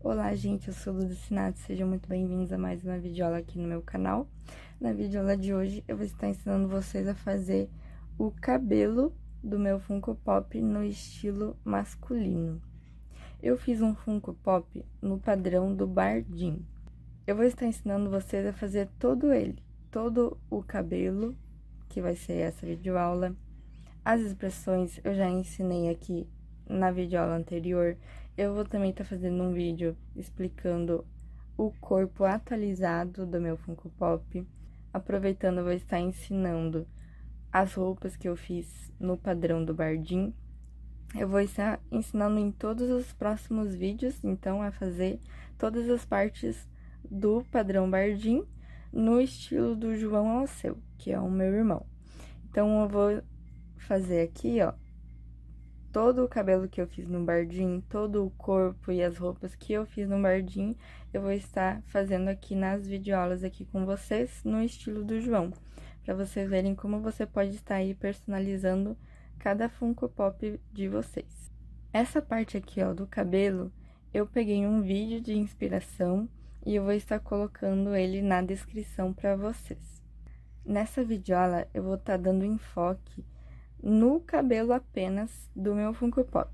Olá, gente, eu sou Ludicinato, sejam muito bem-vindos a mais uma videoaula aqui no meu canal. Na videoaula de hoje, eu vou estar ensinando vocês a fazer o cabelo do meu Funko Pop no estilo masculino. Eu fiz um Funko Pop no padrão do Bardim. Eu vou estar ensinando vocês a fazer todo ele, todo o cabelo, que vai ser essa videoaula. As expressões eu já ensinei aqui na videoaula anterior. Eu vou também estar fazendo um vídeo explicando o corpo atualizado do meu Funko Pop. Aproveitando, eu vou estar ensinando as roupas que eu fiz no padrão do Bardim. Eu vou estar ensinando em todos os próximos vídeos, então, a fazer todas as partes do padrão Bardim no estilo do João Alceu, que é o meu irmão. Então, eu vou fazer aqui, ó, todo o cabelo que eu fiz no Bardim, todo o corpo e as roupas que eu fiz no Bardim, eu vou estar fazendo aqui nas videoaulas aqui com vocês, no estilo do João, para vocês verem como você pode estar aí personalizando cada Funko Pop de vocês. Essa parte aqui, ó, do cabelo, eu peguei um vídeo de inspiração e eu vou estar colocando ele na descrição para vocês. Nessa videoaula, eu vou estar dando enfoque no cabelo apenas do meu Funko Pop.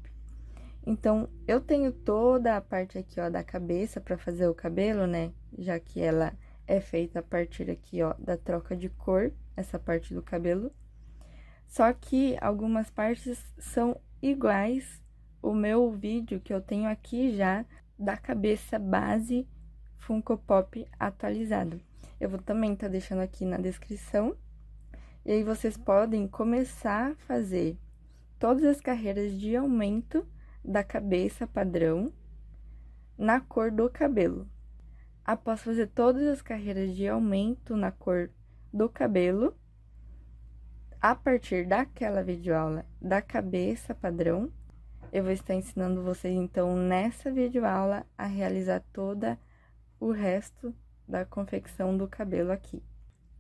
Então, eu tenho toda a parte aqui, ó, da cabeça pra fazer o cabelo, né? Já que ela é feita a partir aqui, ó, da troca de cor, essa parte do cabelo. Só que algumas partes são iguais o meu vídeo que eu tenho aqui já da cabeça base Funko Pop atualizado. Eu vou também estar deixando aqui na descrição. E aí, vocês podem começar a fazer todas as carreiras de aumento da cabeça padrão na cor do cabelo. Após fazer todas as carreiras de aumento na cor do cabelo, a partir daquela videoaula da cabeça padrão, eu vou estar ensinando vocês, então, nessa videoaula, a realizar toda o resto da confecção do cabelo aqui.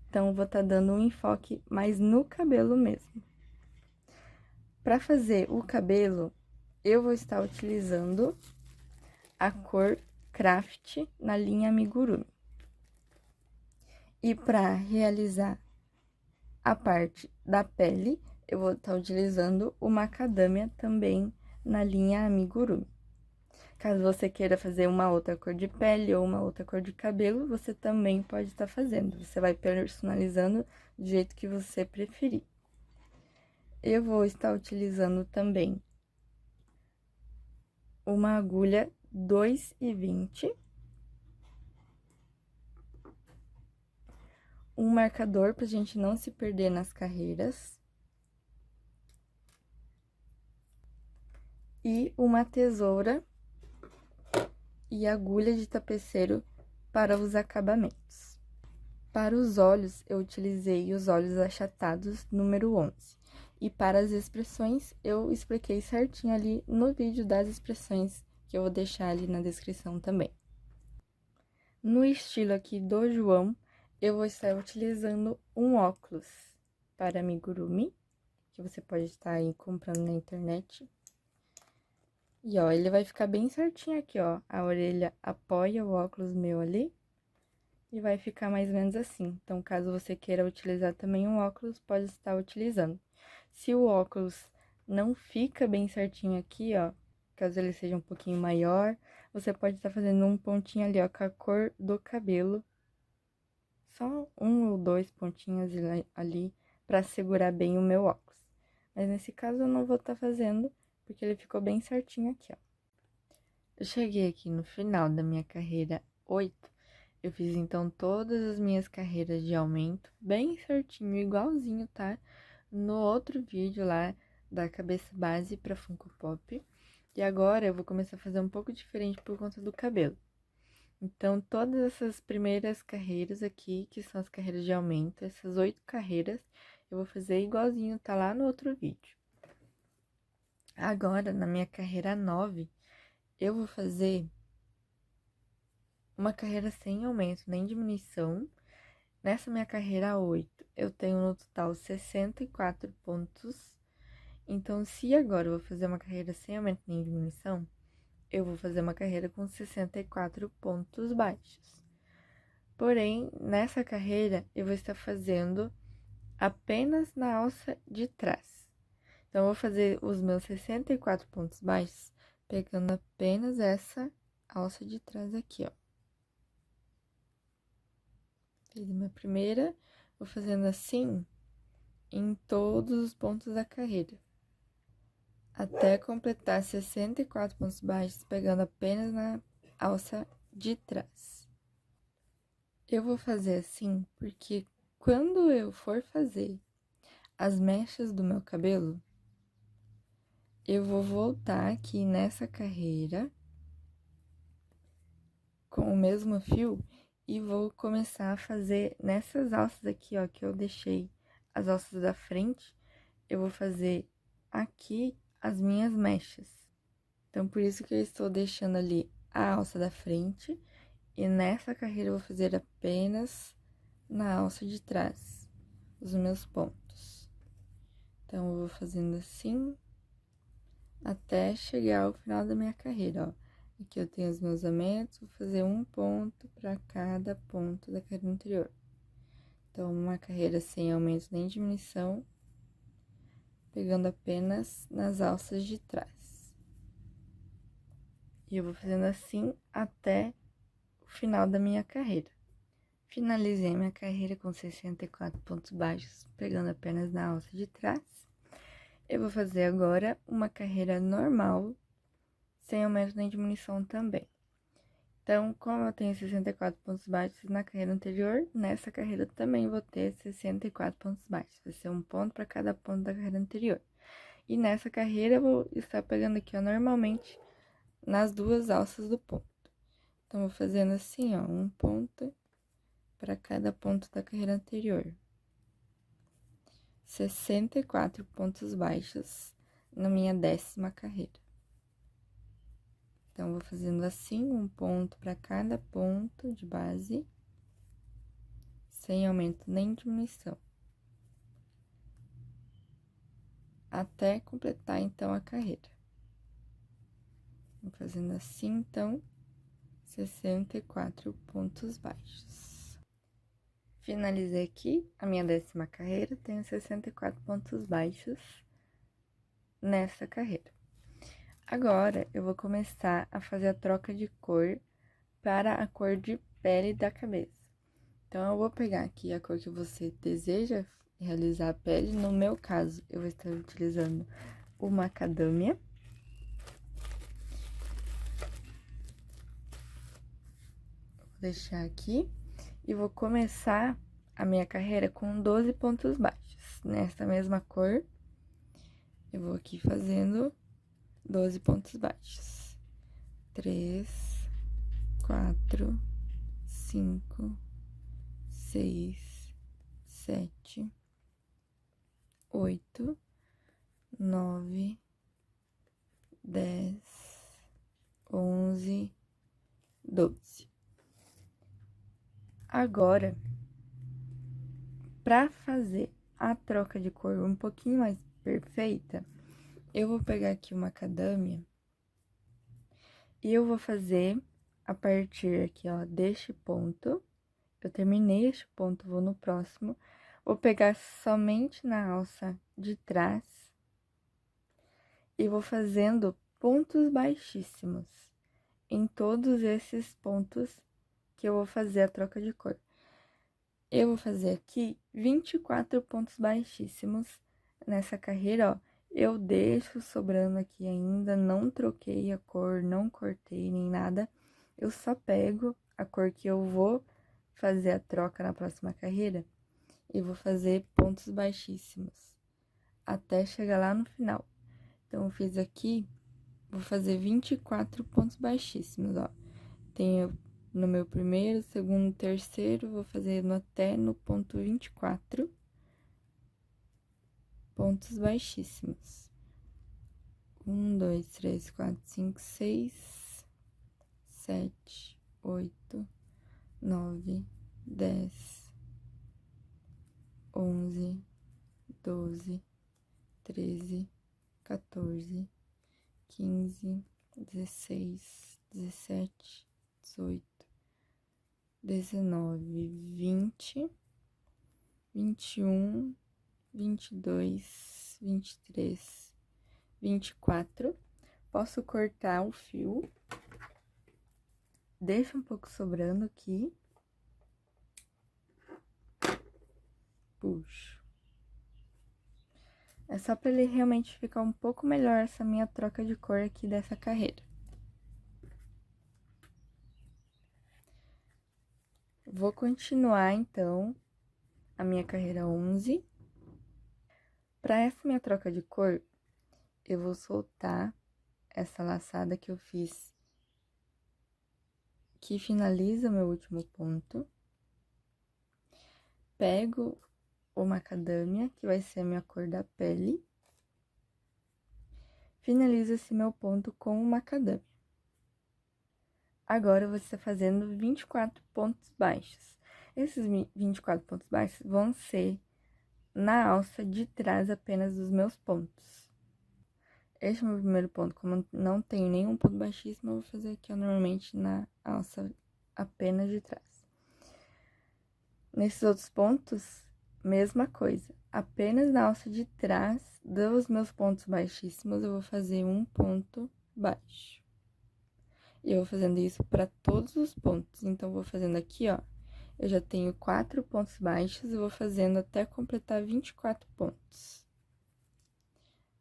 Então, eu vou estar dando um enfoque mais no cabelo mesmo. Para fazer o cabelo, eu vou estar utilizando a cor Craft na linha Amigurumi. E para realizar a parte da pele, eu vou estar utilizando o Macadâmia também na linha Amigurumi. Caso você queira fazer uma outra cor de pele ou uma outra cor de cabelo, você também pode estar fazendo. Você vai personalizando do jeito que você preferir. Eu vou estar utilizando também uma agulha 2,20, um marcador pra gente não se perder nas carreiras e uma tesoura e agulha de tapeceiro para os acabamentos. Para os olhos, eu utilizei os olhos achatados número 11. E para as expressões, eu expliquei certinho ali no vídeo das expressões, que eu vou deixar ali na descrição também. No estilo aqui do João, eu vou estar utilizando um óculos para amigurumi, que você pode estar aí comprando na internet. E, ó, ele vai ficar bem certinho aqui, ó. A orelha apoia o óculos meu ali e vai ficar mais ou menos assim. Então, caso você queira utilizar também um óculos, pode estar utilizando. Se o óculos não fica bem certinho aqui, ó, caso ele seja um pouquinho maior, você pode estar fazendo um pontinho ali, ó, com a cor do cabelo. Só um ou dois pontinhos ali pra segurar bem o meu óculos. Mas nesse caso eu não vou estar fazendo, porque ele ficou bem certinho aqui, ó. Eu cheguei aqui no final da minha carreira 8. Eu fiz, então, todas as minhas carreiras de aumento, bem certinho, igualzinho, tá? No outro vídeo lá, da cabeça base pra Funko Pop. E agora, eu vou começar a fazer um pouco diferente por conta do cabelo. Então, todas essas primeiras carreiras aqui, que são as carreiras de aumento, essas 8 carreiras, eu vou fazer igualzinho, tá lá no outro vídeo. Agora, na minha carreira 9, eu vou fazer uma carreira sem aumento nem diminuição. Nessa minha carreira 8, eu tenho no total 64 pontos. Então, se agora eu vou fazer uma carreira sem aumento nem diminuição, eu vou fazer uma carreira com 64 pontos baixos. Porém, nessa carreira, eu vou estar fazendo apenas na alça de trás. Então, eu vou fazer os meus 64 pontos baixos, pegando apenas essa alça de trás aqui, ó. Fiz a minha primeira, vou fazendo assim em todos os pontos da carreira, até completar 64 pontos baixos, pegando apenas na alça de trás. Eu vou fazer assim porque quando eu for fazer as mechas do meu cabelo, eu vou voltar aqui nessa carreira com o mesmo fio e vou começar a fazer nessas alças aqui, ó, que eu deixei as alças da frente, eu vou fazer aqui as minhas mechas. Então, por isso que eu estou deixando ali a alça da frente e nessa carreira eu vou fazer apenas na alça de trás os meus pontos. Então, eu vou fazendo assim até chegar ao final da minha carreira, ó. Aqui eu tenho os meus aumentos, vou fazer um ponto para cada ponto da carreira anterior. Então, uma carreira sem aumento nem diminuição, pegando apenas nas alças de trás. E eu vou fazendo assim até o final da minha carreira. Finalizei minha carreira com 64 pontos baixos, pegando apenas na alça de trás. Eu vou fazer agora uma carreira normal, sem aumento nem diminuição também. Então, como eu tenho 64 pontos baixos na carreira anterior, nessa carreira também vou ter 64 pontos baixos. Vai ser um ponto para cada ponto da carreira anterior. E nessa carreira, eu vou estar pegando aqui, ó, normalmente, nas duas alças do ponto. Então, vou fazendo assim, ó, um ponto para cada ponto da carreira anterior. 64 pontos baixos na minha 10ª carreira. Então, vou fazendo assim, um ponto para cada ponto de base, sem aumento nem diminuição. Até completar, então, a carreira. Vou fazendo assim, então, 64 pontos baixos. Finalizei aqui a minha 10ª carreira, tenho 64 pontos baixos nessa carreira. Agora, eu vou começar a fazer a troca de cor para a cor de pele da cabeça. Então, eu vou pegar aqui a cor que você deseja realizar a pele. No meu caso, eu vou estar utilizando o macadâmia. Vou deixar aqui e vou começar a minha carreira com 12 pontos baixos. Nessa mesma cor, eu vou aqui fazendo 12 pontos baixos. 3, 4, 5, 6, 7, 8, 9, 10, 11, 12. Agora, para fazer a troca de cor um pouquinho mais perfeita, eu vou pegar aqui uma macadâmia e eu vou fazer a partir aqui, ó, deste ponto. Eu terminei este ponto, vou no próximo. Vou pegar somente na alça de trás e vou fazendo pontos baixíssimos em todos esses pontos que eu vou fazer a troca de cor. Eu vou fazer aqui 24 pontos baixíssimos nessa carreira, ó. Eu deixo sobrando aqui ainda, não troquei a cor, não cortei nem nada. Eu só pego a cor que eu vou fazer a troca na próxima carreira e vou fazer pontos baixíssimos até chegar lá no final. Então, eu fiz aqui, vou fazer 24 pontos baixíssimos, ó. Tenho no meu primeiro, segundo, terceiro, vou fazer até no ponto 24 pontos baixíssimos. 1, 2, 3, 4, 5, 6, 7, 8, 9, 10, 11, 12, 13, 14, 15, 16, 17, 18, 19, 20, 21, 22, 23, 24. Posso cortar o fio. Deixa um pouco sobrando aqui. Puxo. É só pra ele realmente ficar um pouco melhor essa minha troca de cor aqui dessa carreira. Vou continuar, então, a minha carreira 11. Pra essa minha troca de cor, eu vou soltar essa laçada que eu fiz, que finaliza o meu último ponto. Pego o macadâmia, que vai ser a minha cor da pele. Finalizo esse meu ponto com o macadâmia. Agora, eu vou estar fazendo 24 pontos baixos. Esses 24 pontos baixos vão ser na alça de trás apenas dos meus pontos. Este é o meu primeiro ponto. Como eu não tenho nenhum ponto baixíssimo, eu vou fazer aqui, ó, normalmente na alça apenas de trás. Nesses outros pontos, mesma coisa. Apenas na alça de trás dos meus pontos baixíssimos, eu vou fazer um ponto baixo. E eu vou fazendo isso para todos os pontos. Então, vou fazendo aqui, ó. Eu já tenho 4 pontos baixos e vou fazendo até completar 24 pontos.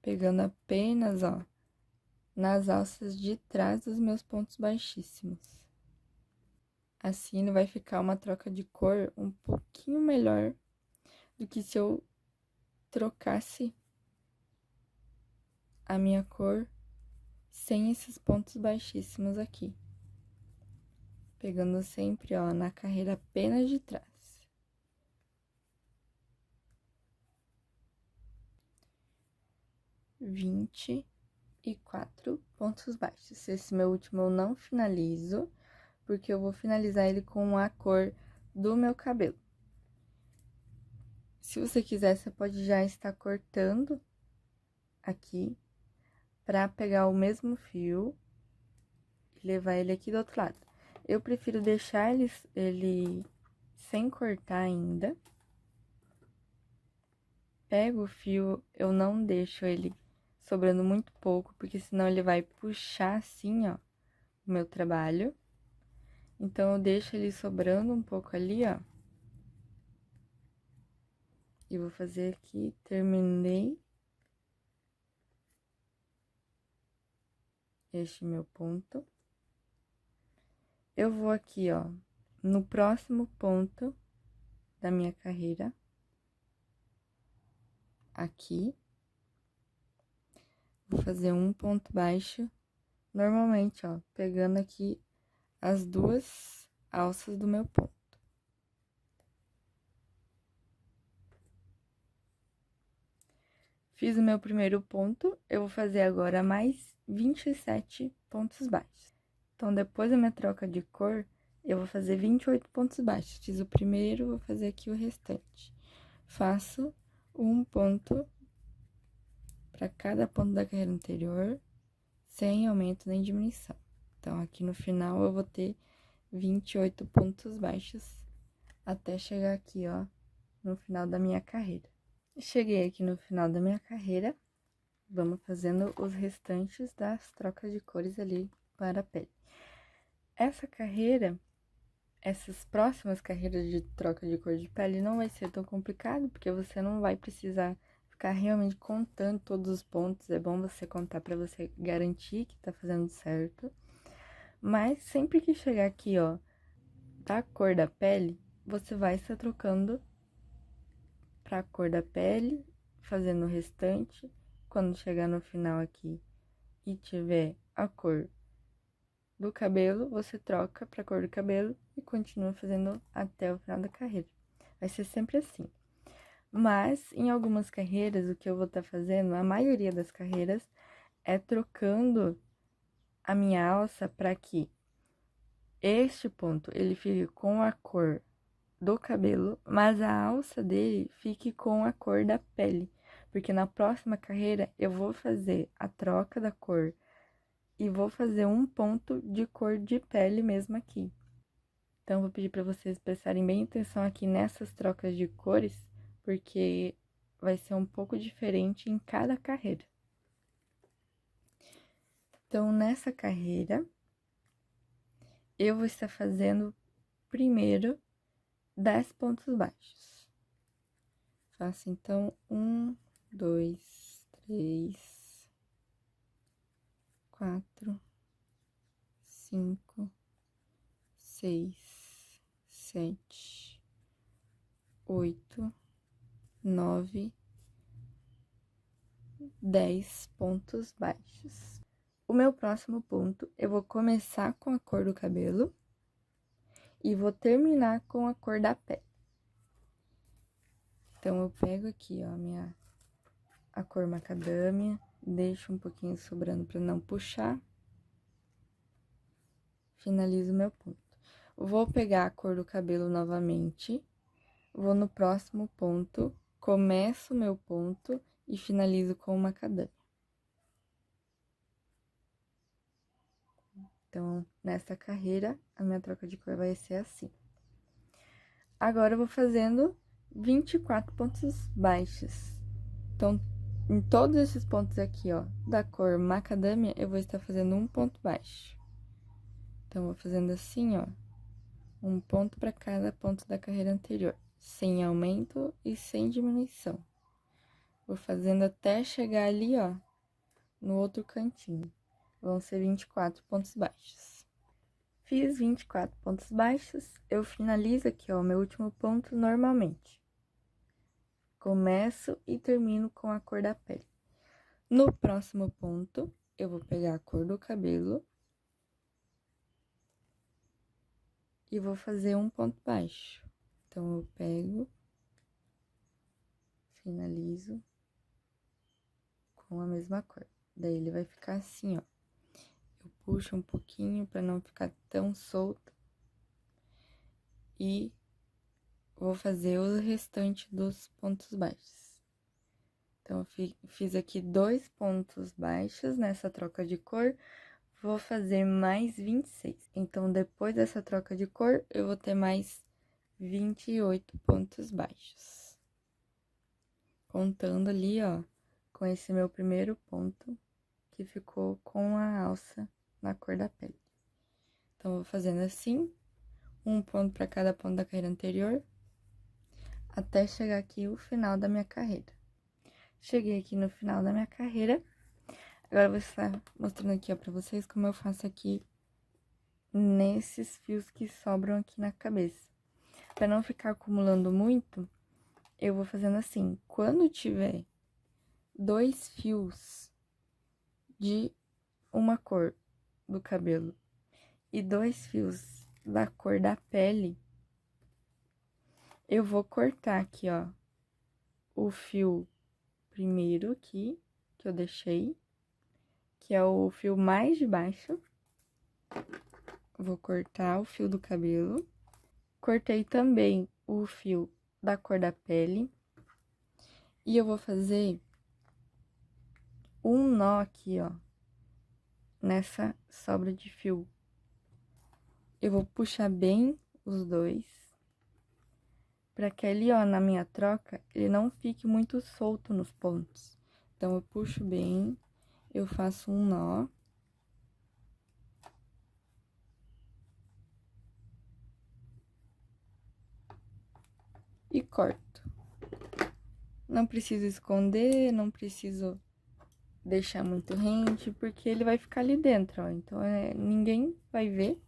Pegando apenas, ó, nas alças de trás dos meus pontos baixíssimos. Assim, vai ficar uma troca de cor um pouquinho melhor do que se eu trocasse a minha cor sem esses pontos baixíssimos aqui. Pegando sempre, ó, na carreira apenas de trás. Vinte e 4 pontos baixos. Esse meu último eu não finalizo, porque eu vou finalizar ele com a cor do meu cabelo. Se você quiser, você pode já estar cortando aqui pra pegar o mesmo fio e levar ele aqui do outro lado. Eu prefiro deixar ele sem cortar ainda. Pego o fio, eu não deixo ele sobrando muito pouco, porque senão ele vai puxar assim, ó, o meu trabalho. Então, eu deixo ele sobrando um pouco ali, ó. E vou fazer aqui, terminei este meu ponto. Eu vou aqui, ó, no próximo ponto da minha carreira. Aqui. Vou fazer um ponto baixo, normalmente, ó, pegando aqui as duas alças do meu ponto. Fiz o meu primeiro ponto, eu vou fazer agora mais 27 pontos baixos. Então, depois da minha troca de cor, eu vou fazer 28 pontos baixos. Fiz o primeiro, vou fazer aqui o restante. Faço um ponto para cada ponto da carreira anterior, sem aumento nem diminuição. Então, aqui no final, eu vou ter 28 pontos baixos até chegar aqui, ó, no final da minha carreira. Cheguei aqui no final da minha carreira, vamos fazendo os restantes das trocas de cores ali para a pele. Essa carreira, essas próximas carreiras de troca de cor de pele não vai ser tão complicado, porque você não vai precisar ficar realmente contando todos os pontos. É bom você contar para você garantir que tá fazendo certo. Mas sempre que chegar aqui, ó, da cor da pele, você vai estar trocando pra cor da pele, fazendo o restante. Quando chegar no final aqui e tiver a cor do cabelo, você troca pra cor do cabelo e continua fazendo até o final da carreira. Vai ser sempre assim. Mas, em algumas carreiras, o que eu vou estar fazendo, a maioria das carreiras, é trocando a minha alça para que este ponto, ele fique com a cor do cabelo, mas a alça dele fique com a cor da pele. Porque na próxima carreira, eu vou fazer a troca da cor e vou fazer um ponto de cor de pele mesmo aqui. Então, vou pedir para vocês prestarem bem atenção aqui nessas trocas de cores, porque vai ser um pouco diferente em cada carreira. Então, nessa carreira, eu vou estar fazendo primeiro 10 pontos baixos. Faço, então, 1, 2, 3, 4, 5, 6, 7, 8, 9, 10 pontos baixos. O meu próximo ponto, eu vou começar com a cor do cabelo e vou terminar com a cor da pele. Então, eu pego aqui, ó, a cor macadâmia, deixo um pouquinho sobrando para não puxar. Finalizo o meu ponto. Vou pegar a cor do cabelo novamente, vou no próximo ponto, começo o meu ponto e finalizo com o macadâmia. Então, nessa carreira, a minha troca de cor vai ser assim. Agora, eu vou fazendo 24 pontos baixos. Então, em todos esses pontos aqui, ó, da cor macadâmia, eu vou estar fazendo um ponto baixo. Então, vou fazendo assim, ó, um ponto para cada ponto da carreira anterior, sem aumento e sem diminuição. Vou fazendo até chegar ali, ó, no outro cantinho. Vão ser 24 pontos baixos. Fiz 24 pontos baixos, eu finalizo aqui, ó, o meu último ponto normalmente. Começo e termino com a cor da pele. No próximo ponto, eu vou pegar a cor do cabelo e vou fazer um ponto baixo. Então, eu pego, finalizo com a mesma cor. Daí, ele vai ficar assim, ó. Eu puxo um pouquinho para não ficar tão solto. E vou fazer o restante dos pontos baixos. Então, eu fiz aqui 2 pontos baixos nessa troca de cor, vou fazer mais 26. Então, depois dessa troca de cor, eu vou ter mais 28 pontos baixos. Contando ali, ó, com esse meu primeiro ponto, que ficou com a alça na cor da pele. Então, vou fazendo assim, um ponto para cada ponto da carreira anterior, até chegar aqui o final da minha carreira. Cheguei aqui no final da minha carreira, agora eu vou estar mostrando aqui, ó, pra vocês como eu faço aqui nesses fios que sobram aqui na cabeça. Pra não ficar acumulando muito, eu vou fazendo assim, quando tiver 2 fios de uma cor do cabelo e 2 fios da cor da pele, eu vou cortar aqui, ó, o fio primeiro aqui, que eu deixei, que é o fio mais de baixo. Vou cortar o fio do cabelo. Cortei também o fio da cor da pele. E eu vou fazer um nó aqui, ó, nessa sobra de fio. Eu vou puxar bem os dois, pra que ali, ó, na minha troca, ele não fique muito solto nos pontos. Então, eu puxo bem, eu faço um nó. E corto. Não preciso esconder, não preciso deixar muito rente, porque ele vai ficar ali dentro, ó. Então, ninguém vai ver.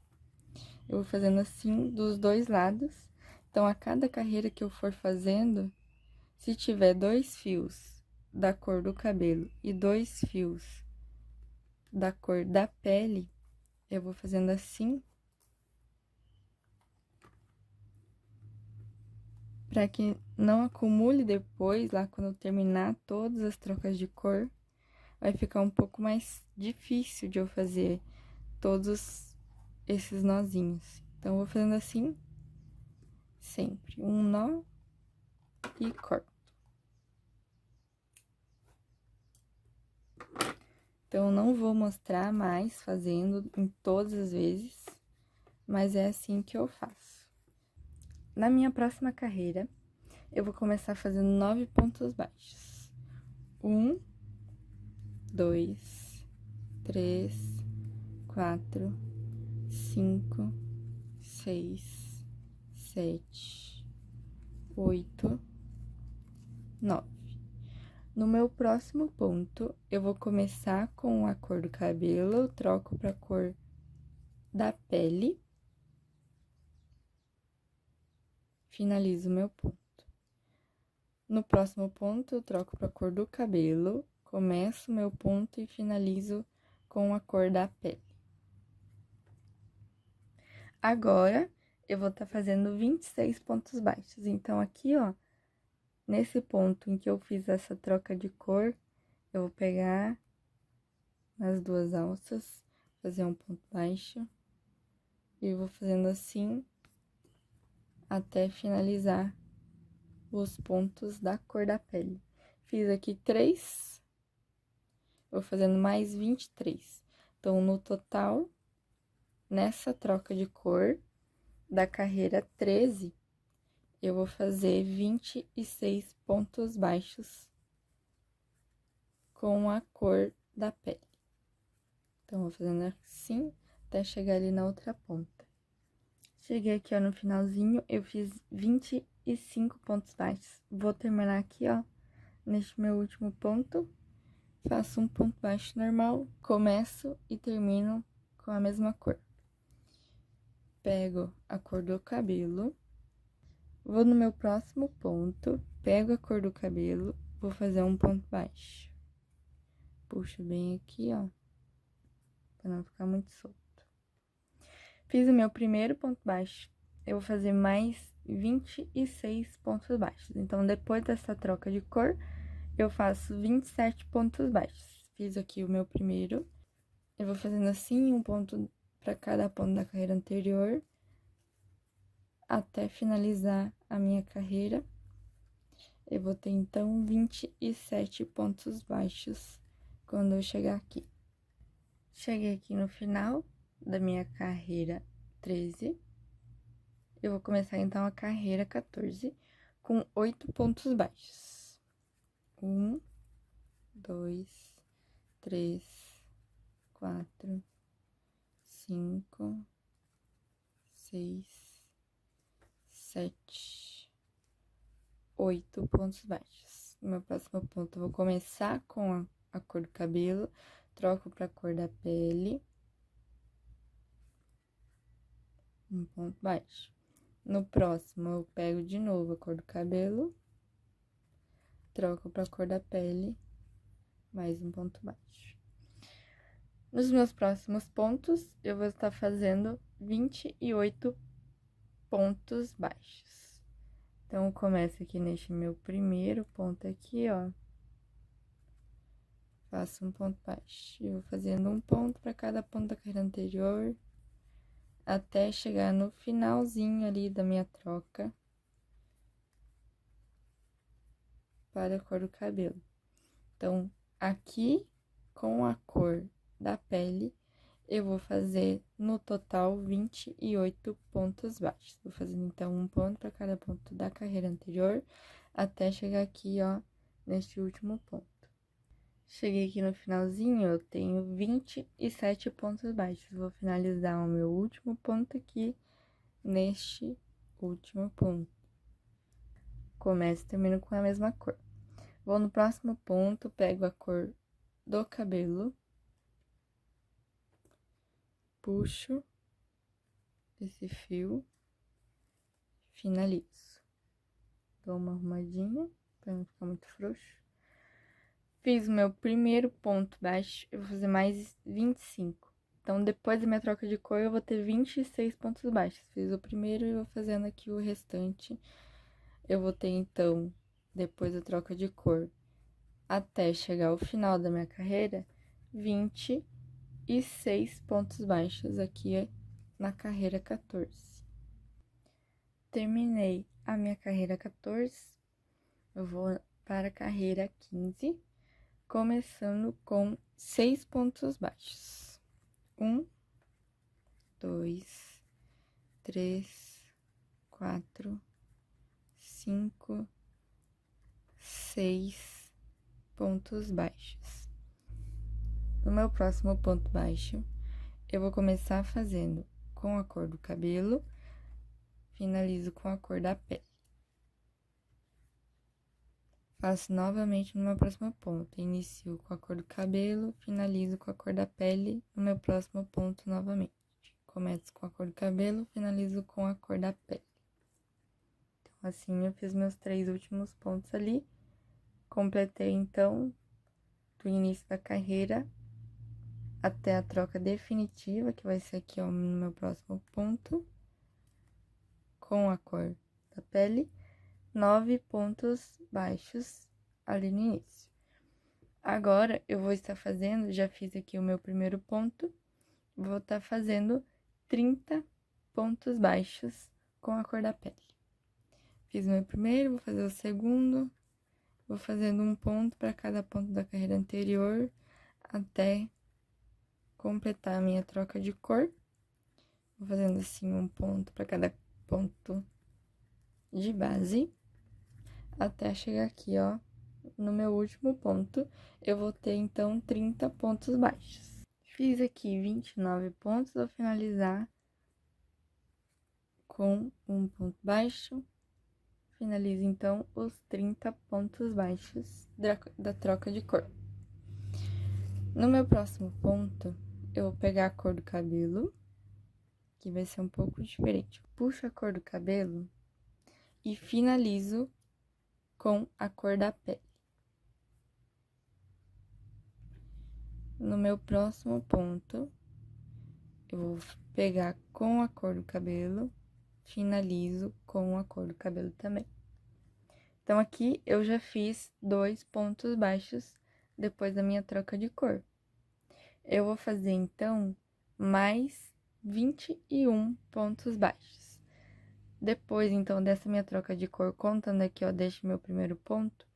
Eu vou fazendo assim dos dois lados. Então, a cada carreira que eu for fazendo, se tiver 2 fios da cor do cabelo e 2 fios da cor da pele, eu vou fazendo assim, para que não acumule depois, lá quando eu terminar todas as trocas de cor, vai ficar um pouco mais difícil de eu fazer todos esses nozinhos. Então, eu vou fazendo assim, sempre um nó e corto. Então, eu não vou mostrar mais fazendo em todas as vezes, mas é assim que eu faço. Na minha próxima carreira, eu vou começar fazendo 9 pontos baixos. 1, 2, 3, 4, 5, 6, 7, 8, 9. No meu próximo ponto, eu vou começar com a cor do cabelo, troco pra cor da pele, finalizo o meu ponto. No próximo ponto, eu troco pra cor do cabelo, começo o meu ponto e finalizo com a cor da pele. Agora, eu vou estar fazendo 26 pontos baixos. Então, aqui, ó, nesse ponto em que eu fiz essa troca de cor, eu vou pegar nas duas alças, fazer um ponto baixo, e vou fazendo assim até finalizar os pontos da cor da pele. Fiz aqui 3, vou fazendo mais 23. Então, no total, nessa troca de cor da carreira 13, eu vou fazer 26 pontos baixos com a cor da pele. Então, vou fazendo assim até chegar ali na outra ponta. Cheguei aqui, ó, no finalzinho, eu fiz 25 pontos baixos. Vou terminar aqui, ó, neste meu último ponto. Faço um ponto baixo normal, começo e termino com a mesma cor. Pego a cor do cabelo, vou no meu próximo ponto, pego a cor do cabelo, vou fazer um ponto baixo. Puxo bem aqui, ó, pra não ficar muito solto. Fiz o meu primeiro ponto baixo, eu vou fazer mais 26 pontos baixos. Então, depois dessa troca de cor, eu faço 27 pontos baixos. Fiz aqui o meu primeiro, eu vou fazendo assim, um ponto para cada ponto da carreira anterior, até finalizar a minha carreira. Eu vou ter, então, 27 pontos baixos quando eu chegar aqui. Cheguei aqui no final da minha carreira 13. Eu vou começar, então, a carreira 14 com 8 pontos baixos. 1, 2, 3, 4, 5, 6, 7, 8 pontos baixos. No meu próximo ponto, eu vou começar com a cor do cabelo, troco pra cor da pele, um ponto baixo. No próximo, eu pego de novo a cor do cabelo, troco pra cor da pele, mais um ponto baixo. Nos meus próximos pontos, eu vou estar fazendo 28 pontos baixos. Então, eu começo aqui neste meu primeiro ponto aqui, ó. Faço um ponto baixo. E vou fazendo um ponto para cada ponto da carreira anterior, até chegar no finalzinho ali da minha troca para a cor do cabelo. Então, aqui, com a cor da pele, eu vou fazer no total 28 pontos baixos. Vou fazendo, então, um ponto para cada ponto da carreira anterior, até chegar aqui, ó, neste último ponto. Cheguei aqui no finalzinho, eu tenho 27 pontos baixos. Vou finalizar o meu último ponto aqui, neste último ponto. Começo e termino com a mesma cor. Vou no próximo ponto, pego a cor do cabelo, puxo esse fio, finalizo. Dou uma arrumadinha, pra não ficar muito frouxo. Fiz o meu primeiro ponto baixo, eu vou fazer mais 25. Então, depois da minha troca de cor, eu vou ter 26 pontos baixos. Fiz o primeiro e vou fazendo aqui o restante. Eu vou ter, então, depois da troca de cor, até chegar ao final da minha carreira, 26 pontos baixos aqui na carreira 14. Terminei a minha carreira 14, eu vou para a carreira 15, começando com 6 pontos baixos. 1, 2, 3, 4, 5, 6 pontos baixos. No meu próximo ponto baixo, eu vou começar fazendo com a cor do cabelo, finalizo com a cor da pele. Faço novamente no meu próximo ponto, inicio com a cor do cabelo, finalizo com a cor da pele no meu próximo ponto novamente. Começo com a cor do cabelo, finalizo com a cor da pele. Então, assim, eu fiz meus 3 últimos pontos ali. Completei, então, do início da carreira até a troca definitiva, que vai ser aqui, ó, no meu próximo ponto, com a cor da pele, 9 pontos baixos ali no início. Agora, eu vou estar fazendo, já fiz aqui o meu primeiro ponto, vou estar fazendo 30 pontos baixos com a cor da pele. Fiz o meu primeiro, vou fazer o segundo, vou fazendo um ponto para cada ponto da carreira anterior, até completar a minha troca de cor. Vou fazendo assim um ponto para cada ponto de base, até chegar aqui, ó, no meu último ponto, eu vou ter, então, 30 pontos baixos. Fiz aqui 29 pontos, vou finalizar com um ponto baixo. Finalizo, então, os 30 pontos baixos da troca de cor. No meu próximo ponto, eu vou pegar a cor do cabelo, que vai ser um pouco diferente. Puxo a cor do cabelo e finalizo com a cor da pele. No meu próximo ponto, eu vou pegar com a cor do cabelo, finalizo com a cor do cabelo também. Então, aqui eu já fiz 2 pontos baixos depois da minha troca de cor. Eu vou fazer, então, mais 21 pontos baixos. Depois, então, dessa minha troca de cor, contando aqui, ó, deste meu primeiro ponto,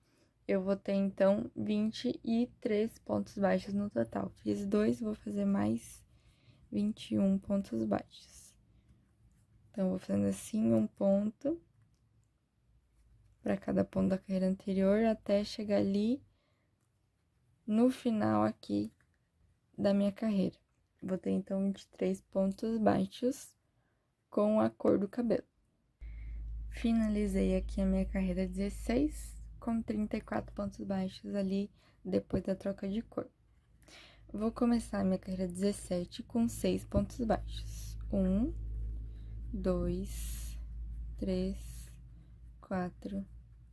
eu vou ter, então, 23 pontos baixos no total. Fiz 2, vou fazer mais 21 pontos baixos. Então, vou fazendo assim, um ponto para cada ponto da carreira anterior, até chegar ali no final aqui da minha carreira. Vou ter, então, 23 pontos baixos com a cor do cabelo. Finalizei aqui a minha carreira 16, com 34 pontos baixos ali, depois da troca de cor. Vou começar a minha carreira 17 com 6 pontos baixos. 1, 2, 3, 4,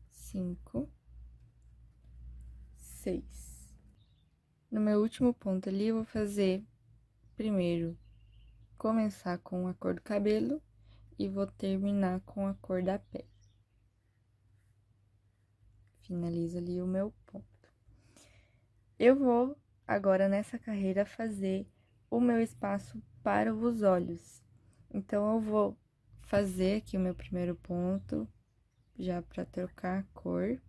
5, 6. No meu último ponto ali, eu vou fazer, primeiro, começar com a cor do cabelo e vou terminar com a cor da pele. Finalizo ali o meu ponto. Eu vou, agora, nessa carreira, fazer o meu espaço para os olhos. Então, eu vou fazer aqui o meu primeiro ponto, já para trocar a cor.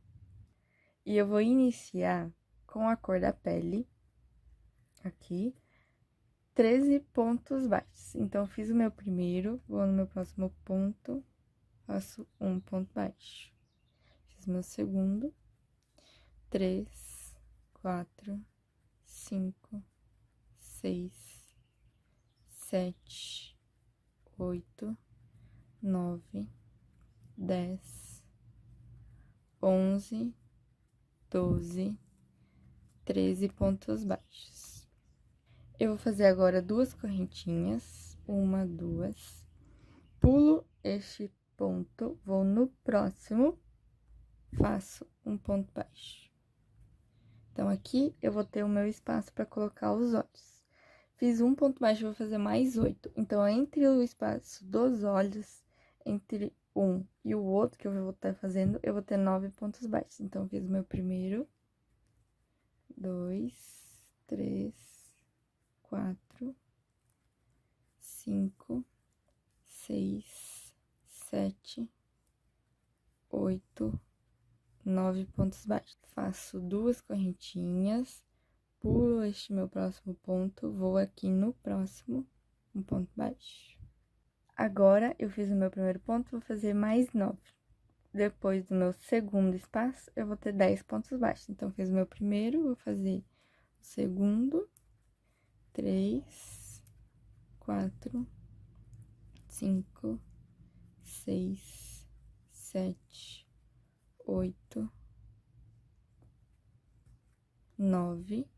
E eu vou iniciar com a cor da pele, aqui, 13 pontos baixos. Então, fiz o meu primeiro, vou no meu próximo ponto, faço um ponto baixo. Fiz meu segundo, 3, 4, 5, 6, 7, 8, 9, 10, 11, 12, 13 pontos baixos. Eu vou fazer agora 2 correntinhas, 1, 2, pulo este ponto, vou no próximo, faço um ponto baixo. Então, aqui eu vou ter o meu espaço para colocar os olhos. Fiz um ponto baixo, vou fazer mais 8. Então, entre o espaço dos olhos, entre um e o outro que eu vou estar fazendo, eu vou ter 9 pontos baixos. Então, fiz o meu primeiro, 2, 3, 4, 5, 6, 7, 8, 9 pontos baixos. Faço 2 correntinhas, pulo este meu próximo ponto, vou aqui no próximo, um ponto baixo. Agora, eu fiz o meu primeiro ponto, vou fazer mais 9. Depois do meu segundo espaço, eu vou ter 10 pontos baixos. Então, fiz o meu primeiro, vou fazer o segundo, 3, 4, 5, 6, 7, 8, 9.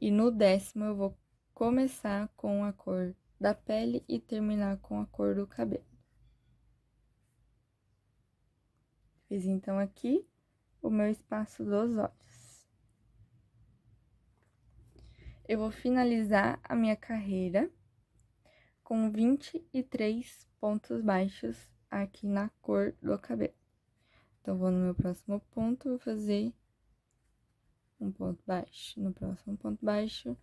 E no 10º, eu vou começar com a cor da pele e terminar com a cor do cabelo. Fiz, então, aqui o meu espaço dos olhos. Eu vou finalizar a minha carreira com 23 pontos baixos aqui na cor do cabelo. Então, vou no meu próximo ponto, vou fazer um ponto baixo. No próximo ponto baixo,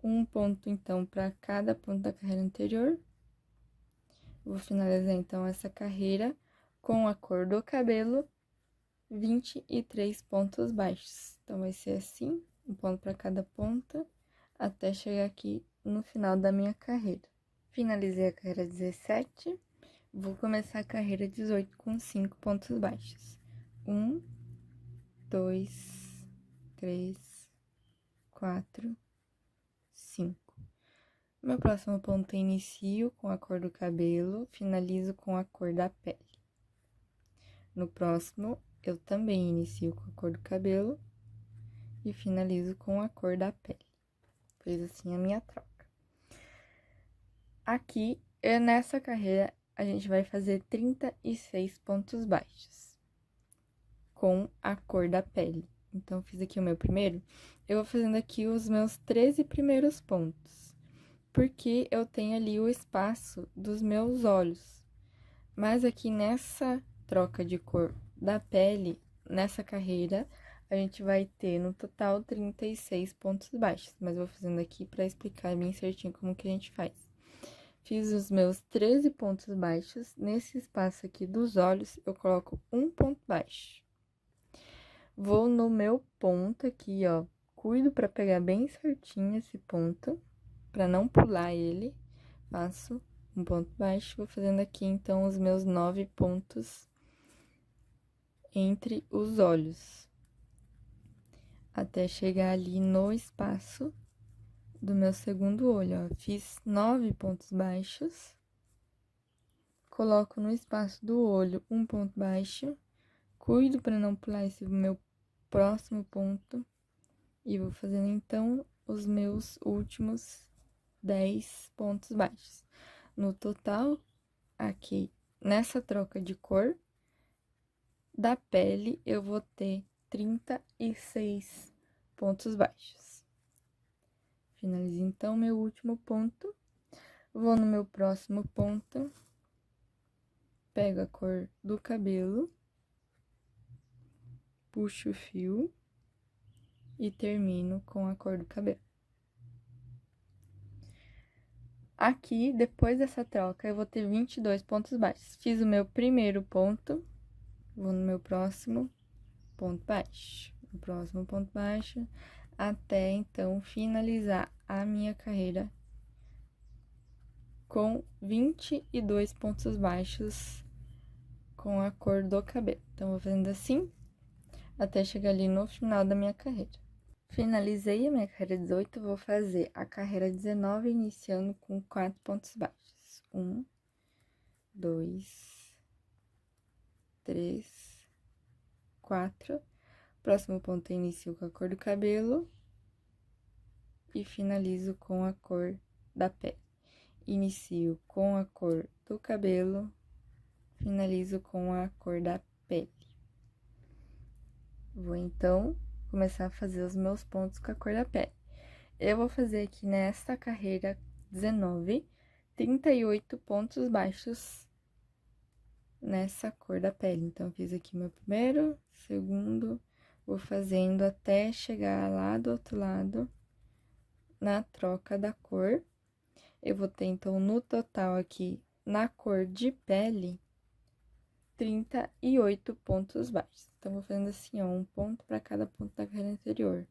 um ponto, então, para cada ponto da carreira anterior. Vou finalizar, então, essa carreira com a cor do cabelo, 23 pontos baixos. Então, vai ser assim, um ponto para cada ponta, até chegar aqui no final da minha carreira. Finalizei a carreira 17, vou começar a carreira 18 com 5 pontos baixos. 1, 2, 3, 4, 5. Meu próximo ponto eu inicio com a cor do cabelo, finalizo com a cor da pele. No próximo, eu também inicio com a cor do cabelo e finalizo com a cor da pele. Fiz assim a minha troca. Aqui, nessa carreira, a gente vai fazer 36 pontos baixos com a cor da pele. Então, fiz aqui o meu primeiro. Eu vou fazendo aqui os meus 13 primeiros pontos, porque eu tenho ali o espaço dos meus olhos. Mas aqui nessa troca de cor da pele, nessa carreira, a gente vai ter no total 36 pontos baixos. Mas eu vou fazendo aqui para explicar bem certinho como que a gente faz. Fiz os meus 13 pontos baixos. Nesse espaço aqui dos olhos, eu coloco um ponto baixo. Vou no meu ponto aqui, ó. Cuido para pegar bem certinho esse ponto, para não pular ele. Faço um ponto baixo, vou fazendo aqui, então, os meus 9 pontos entre os olhos. Até chegar ali no espaço do meu segundo olho, ó. Fiz 9 pontos baixos. Coloco no espaço do olho um ponto baixo. Cuido para não pular esse meu próximo ponto. E vou fazendo, então, os meus últimos 10 pontos baixos. No total, aqui, nessa troca de cor da pele, eu vou ter 36 pontos baixos. Finalizo, então, meu último ponto. Vou no meu próximo ponto. Pego a cor do cabelo. Puxo o fio. E termino com a cor do cabelo. Aqui, depois dessa troca, eu vou ter 22 pontos baixos. Fiz o meu primeiro ponto, vou no meu próximo ponto baixo. No próximo ponto baixo, até, então, finalizar a minha carreira com 22 pontos baixos com a cor do cabelo. Então, vou fazendo assim, até chegar ali no final da minha carreira. Finalizei a minha carreira 18, vou fazer a carreira 19, iniciando com 4 pontos baixos. 1, 2, 3, 4. Próximo ponto eu inicio com a cor do cabelo e finalizo com a cor da pele. Inicio com a cor do cabelo, finalizo com a cor da pele. Vou, então, começar a fazer os meus pontos com a cor da pele. Eu vou fazer aqui nesta carreira 19, 38 pontos baixos nessa cor da pele. Então, fiz aqui meu primeiro, segundo, vou fazendo até chegar lá do outro lado, na troca da cor. Eu vou ter, então, no total aqui, na cor de pele, 38 pontos baixos. Então, vou fazendo assim, ó, um ponto para cada ponto da carreira anterior.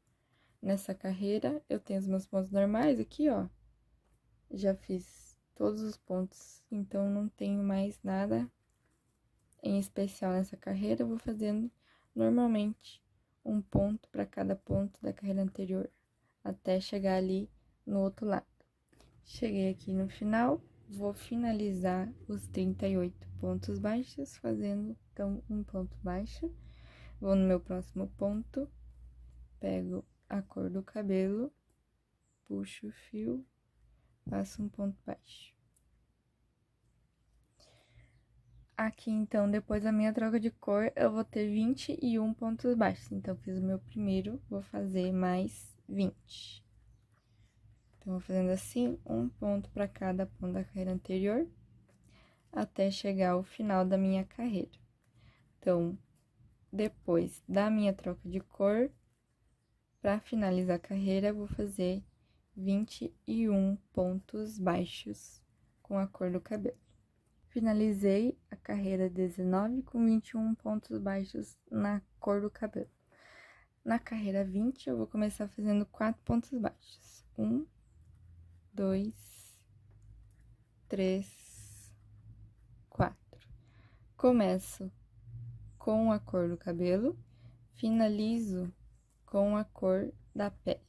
Nessa carreira, eu tenho os meus pontos normais aqui, ó. Já fiz todos os pontos, então não tenho mais nada em especial nessa carreira. Eu vou fazendo normalmente um ponto para cada ponto da carreira anterior, até chegar ali no outro lado. Cheguei aqui no final, vou finalizar os 38 pontos baixos, fazendo, então, um ponto baixo. Vou no meu próximo ponto, pego a cor do cabelo, puxo o fio, faço um ponto baixo. Aqui, então, depois da minha troca de cor, eu vou ter 21 pontos baixos. Então, fiz o meu primeiro, vou fazer mais 20. Então, vou fazendo assim, um ponto para cada ponto da carreira anterior, até chegar ao final da minha carreira. Então, depois da minha troca de cor, para finalizar a carreira, eu vou fazer 21 pontos baixos com a cor do cabelo. Finalizei a carreira 19 com 21 pontos baixos na cor do cabelo. Na carreira 20, eu vou começar fazendo 4 pontos baixos. 1, 2, 3, 4. Começo com a cor do cabelo, finalizo com a cor da pele.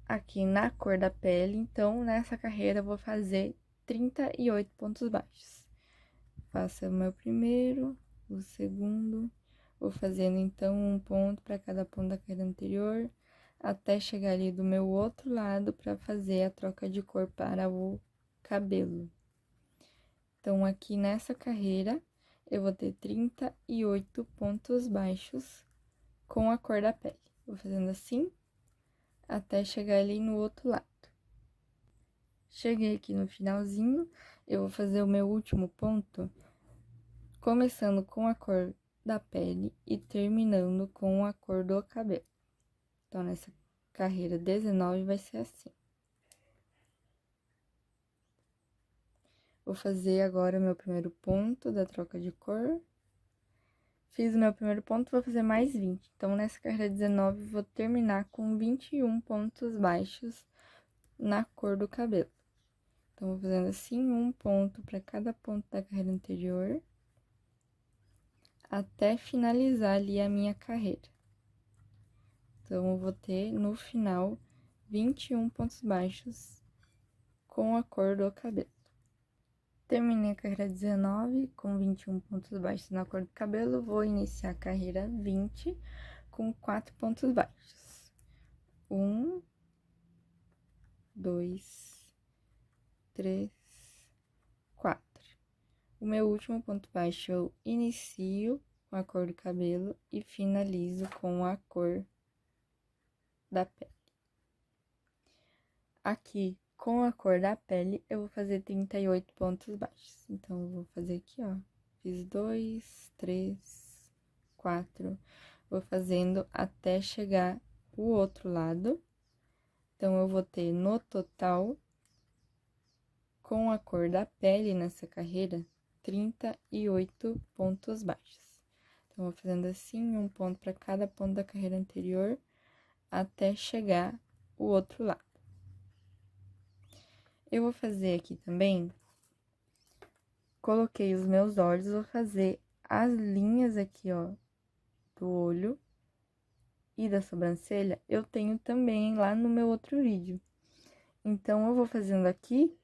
Aqui na cor da pele, então, nessa carreira eu vou fazer 38 pontos baixos. Faço o meu primeiro, o segundo, vou fazendo então um ponto para cada ponto da carreira anterior, até chegar ali do meu outro lado para fazer a troca de cor para o cabelo. Então, aqui nessa carreira, eu vou ter 38 pontos baixos com a cor da pele. Vou fazendo assim, até chegar ali no outro lado. Cheguei aqui no finalzinho, eu vou fazer o meu último ponto, começando com a cor da pele e terminando com a cor do cabelo. Então, nessa carreira 19 vai ser assim. Vou fazer agora o meu primeiro ponto da troca de cor. Fiz o meu primeiro ponto, vou fazer mais 20. Então, nessa carreira 19, vou terminar com 21 pontos baixos na cor do cabelo. Então, vou fazendo assim, um ponto para cada ponto da carreira anterior, até finalizar ali a minha carreira. Então, eu vou ter, no final, 21 pontos baixos com a cor do cabelo. Terminei a carreira 19 com 21 pontos baixos na cor do cabelo, vou iniciar a carreira 20 com 4 pontos baixos. 1, 2, 3, 4. O meu último ponto baixo eu inicio com a cor do cabelo e finalizo com a cor da pele. Aqui, com a cor da pele, eu vou fazer 38 pontos baixos. Então, eu vou fazer aqui, ó. Fiz 2, 3, 4. Vou fazendo até chegar o outro lado. Então, eu vou ter no total, com a cor da pele nessa carreira, 38 pontos baixos. Então, vou fazendo assim, um ponto para cada ponto da carreira anterior, até chegar o outro lado. Eu vou fazer aqui também, coloquei os meus olhos, vou fazer as linhas aqui, ó, do olho e da sobrancelha, eu tenho também lá no meu outro vídeo. Então, eu vou fazendo aqui,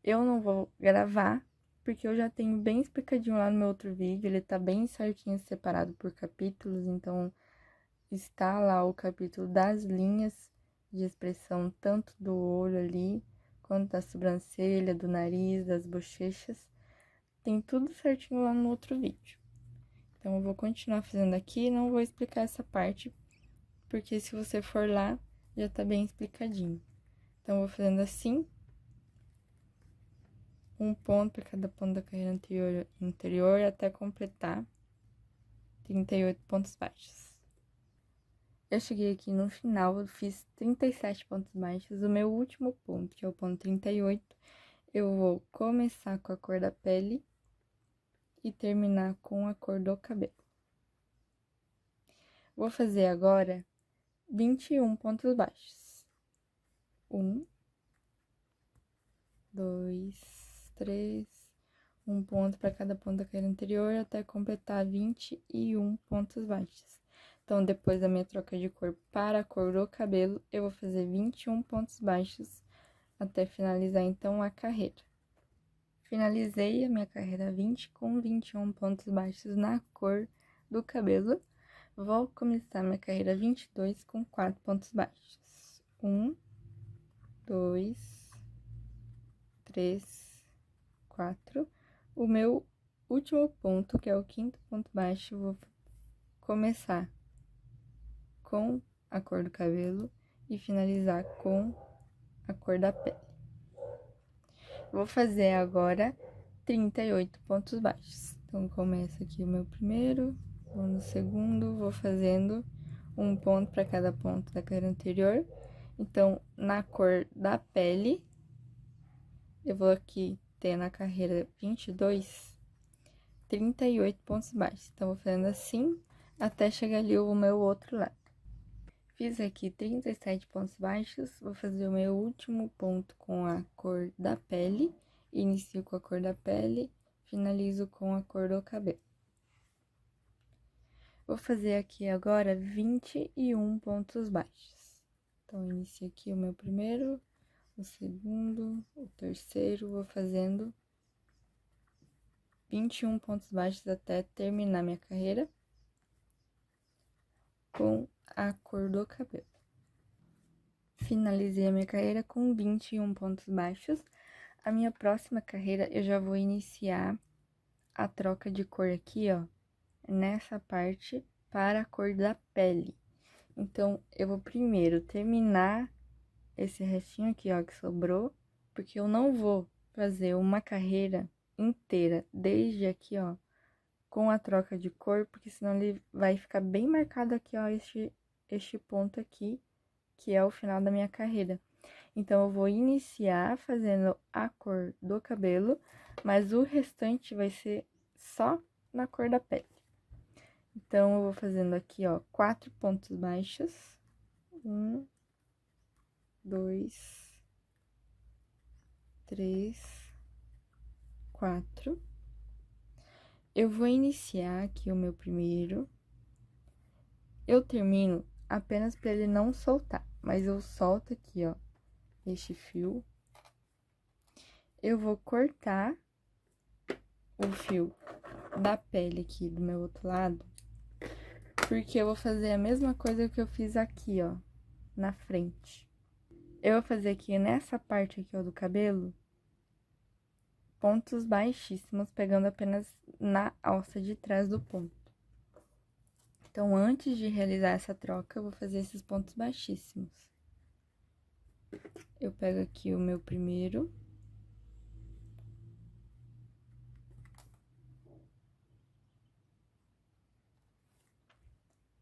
eu não vou gravar, porque eu já tenho bem explicadinho lá no meu outro vídeo, ele tá bem certinho separado por capítulos, então está lá o capítulo das linhas de expressão, tanto do olho ali, quanto da sobrancelha, do nariz, das bochechas, tem tudo certinho lá no outro vídeo. Então, eu vou continuar fazendo aqui, não vou explicar essa parte, porque se você for lá, já tá bem explicadinho. Então, eu vou fazendo assim, um ponto para cada ponto da carreira anterior até completar 38 pontos baixos. Eu cheguei aqui no final, eu fiz 37 pontos baixos. O meu último ponto, que é o ponto 38, Eu vou começar com a cor da pele e terminar com a cor do cabelo. Vou fazer agora 21 pontos baixos. 1, 2, 3, um ponto para cada ponto da carreira anterior até completar 21 pontos baixos. Então, depois da minha troca de cor para a cor do cabelo, eu vou fazer 21 pontos baixos até finalizar, então, a carreira. Finalizei a minha carreira 20 com 21 pontos baixos na cor do cabelo. Vou começar minha carreira 22 com 4 pontos baixos. 1, 2, 3, 4. O meu último ponto, que é o quinto ponto baixo, vou começar com a cor do cabelo e finalizar com a cor da pele. Vou fazer agora 38 pontos baixos. Então, começo aqui o meu primeiro, vou no segundo, vou fazendo um ponto para cada ponto da carreira anterior. Então, na cor da pele, eu vou aqui ter na carreira 22, 38 pontos baixos. Então, vou fazendo assim até chegar ali o meu outro lado. Fiz aqui 37 pontos baixos, vou fazer o meu último ponto com a cor da pele. Inicio com a cor da pele, finalizo com a cor do cabelo. Vou fazer aqui agora 21 pontos baixos. Então, inicio aqui o meu primeiro, o segundo, o terceiro, vou fazendo 21 pontos baixos até terminar minha carreira com a cor do cabelo. Finalizei a minha carreira com 21 pontos baixos. A minha próxima carreira, eu já vou iniciar a troca de cor aqui, ó, nessa parte para a cor da pele. Então, eu vou primeiro terminar esse restinho aqui, ó, que sobrou, porque eu não vou fazer uma carreira inteira desde aqui, ó, com a troca de cor, porque senão ele vai ficar bem marcado aqui, ó, este ponto aqui, que é o final da minha carreira. Então, eu vou iniciar fazendo a cor do cabelo, mas o restante vai ser só na cor da pele. Então, eu vou fazendo aqui, ó, 4 pontos baixos. 1, 2, 3, 4. Eu vou iniciar aqui o meu primeiro. Eu termino apenas para ele não soltar, mas eu solto aqui, ó, este fio. Eu vou cortar o fio da pele aqui do meu outro lado, porque eu vou fazer a mesma coisa que eu fiz aqui, ó, na frente. Eu vou fazer aqui nessa parte aqui, ó, do cabelo, pontos baixíssimos, pegando apenas na alça de trás do ponto. Então, antes de realizar essa troca, eu vou fazer esses pontos baixíssimos. Eu pego aqui o meu primeiro.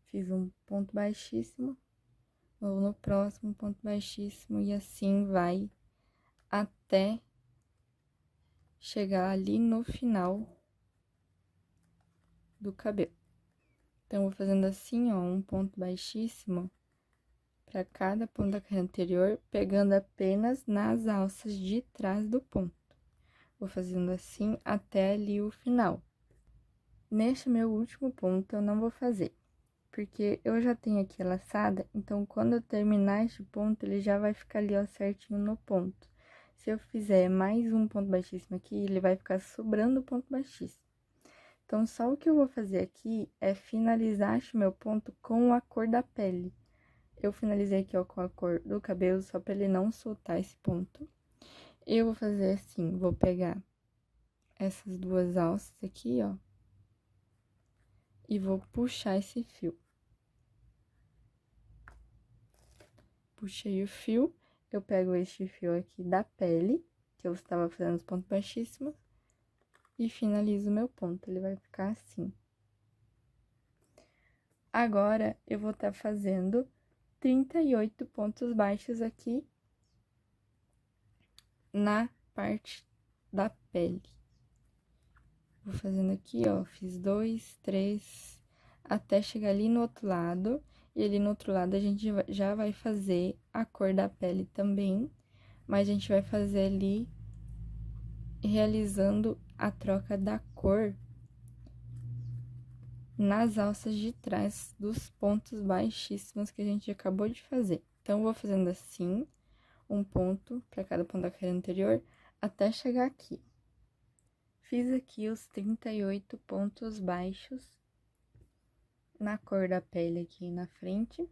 Fiz um ponto baixíssimo, vou no próximo ponto baixíssimo e assim vai até chegar ali no final do cabelo. Então, vou fazendo assim, ó, um ponto baixíssimo para cada ponto da carreira anterior, pegando apenas nas alças de trás do ponto. Vou fazendo assim até ali o final. Neste meu último ponto, eu não vou fazer, porque eu já tenho aqui a laçada, então, quando eu terminar este ponto, ele já vai ficar ali, ó, certinho no ponto. Se eu fizer mais um ponto baixíssimo aqui, ele vai ficar sobrando o ponto baixíssimo. Então, só o que eu vou fazer aqui é finalizar este meu ponto com a cor da pele. Eu finalizei aqui, ó, com a cor do cabelo, só pra ele não soltar esse ponto. Eu vou fazer assim, vou pegar essas duas alças aqui, ó, e vou puxar esse fio. Puxei o fio, eu pego este fio aqui da pele, que eu estava fazendo os pontos baixíssimos, e finalizo o meu ponto, ele vai ficar assim. Agora, eu vou estar fazendo 38 pontos baixos aqui na parte da pele. Vou fazendo aqui, ó, fiz 2, 3, até chegar ali no outro lado. E ali no outro lado a gente já vai fazer a cor da pele também, mas a gente vai fazer ali realizando a troca da cor nas alças de trás dos pontos baixíssimos que a gente acabou de fazer. Então, eu vou fazendo assim, um ponto para cada ponto da carreira anterior, até chegar aqui. Fiz aqui os 38 pontos baixos na cor da pele aqui na frente.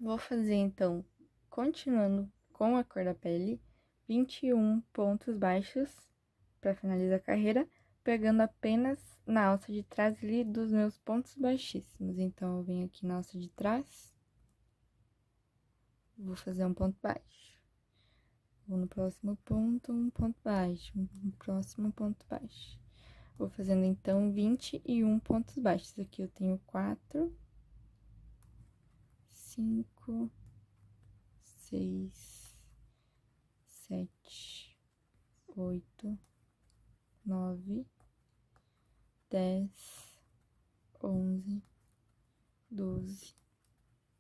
Vou fazer, então, continuando com a cor da pele, 21 pontos baixos para finalizar a carreira, pegando apenas na alça de trás ali dos meus pontos baixíssimos. Então, eu venho aqui na alça de trás, vou fazer um ponto baixo. Vou no próximo ponto, um ponto baixo, no próximo ponto baixo. Vou fazendo, então, 21 pontos baixos. Aqui eu tenho 4, 5, 6, 7, 8, 9, 10, 11, 12,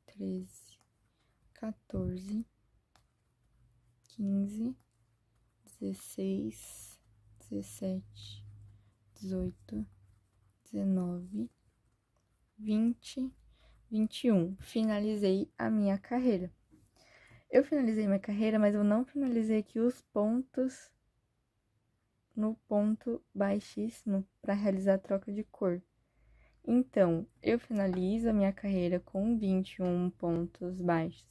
13, 14, 15, 16, 17, 18, 19, 20, 21. Finalizei a minha carreira. Eu finalizei minha carreira, mas eu não finalizei aqui os pontos no ponto baixíssimo para realizar a troca de cor. Então, eu finalizo a minha carreira com 21 pontos baixos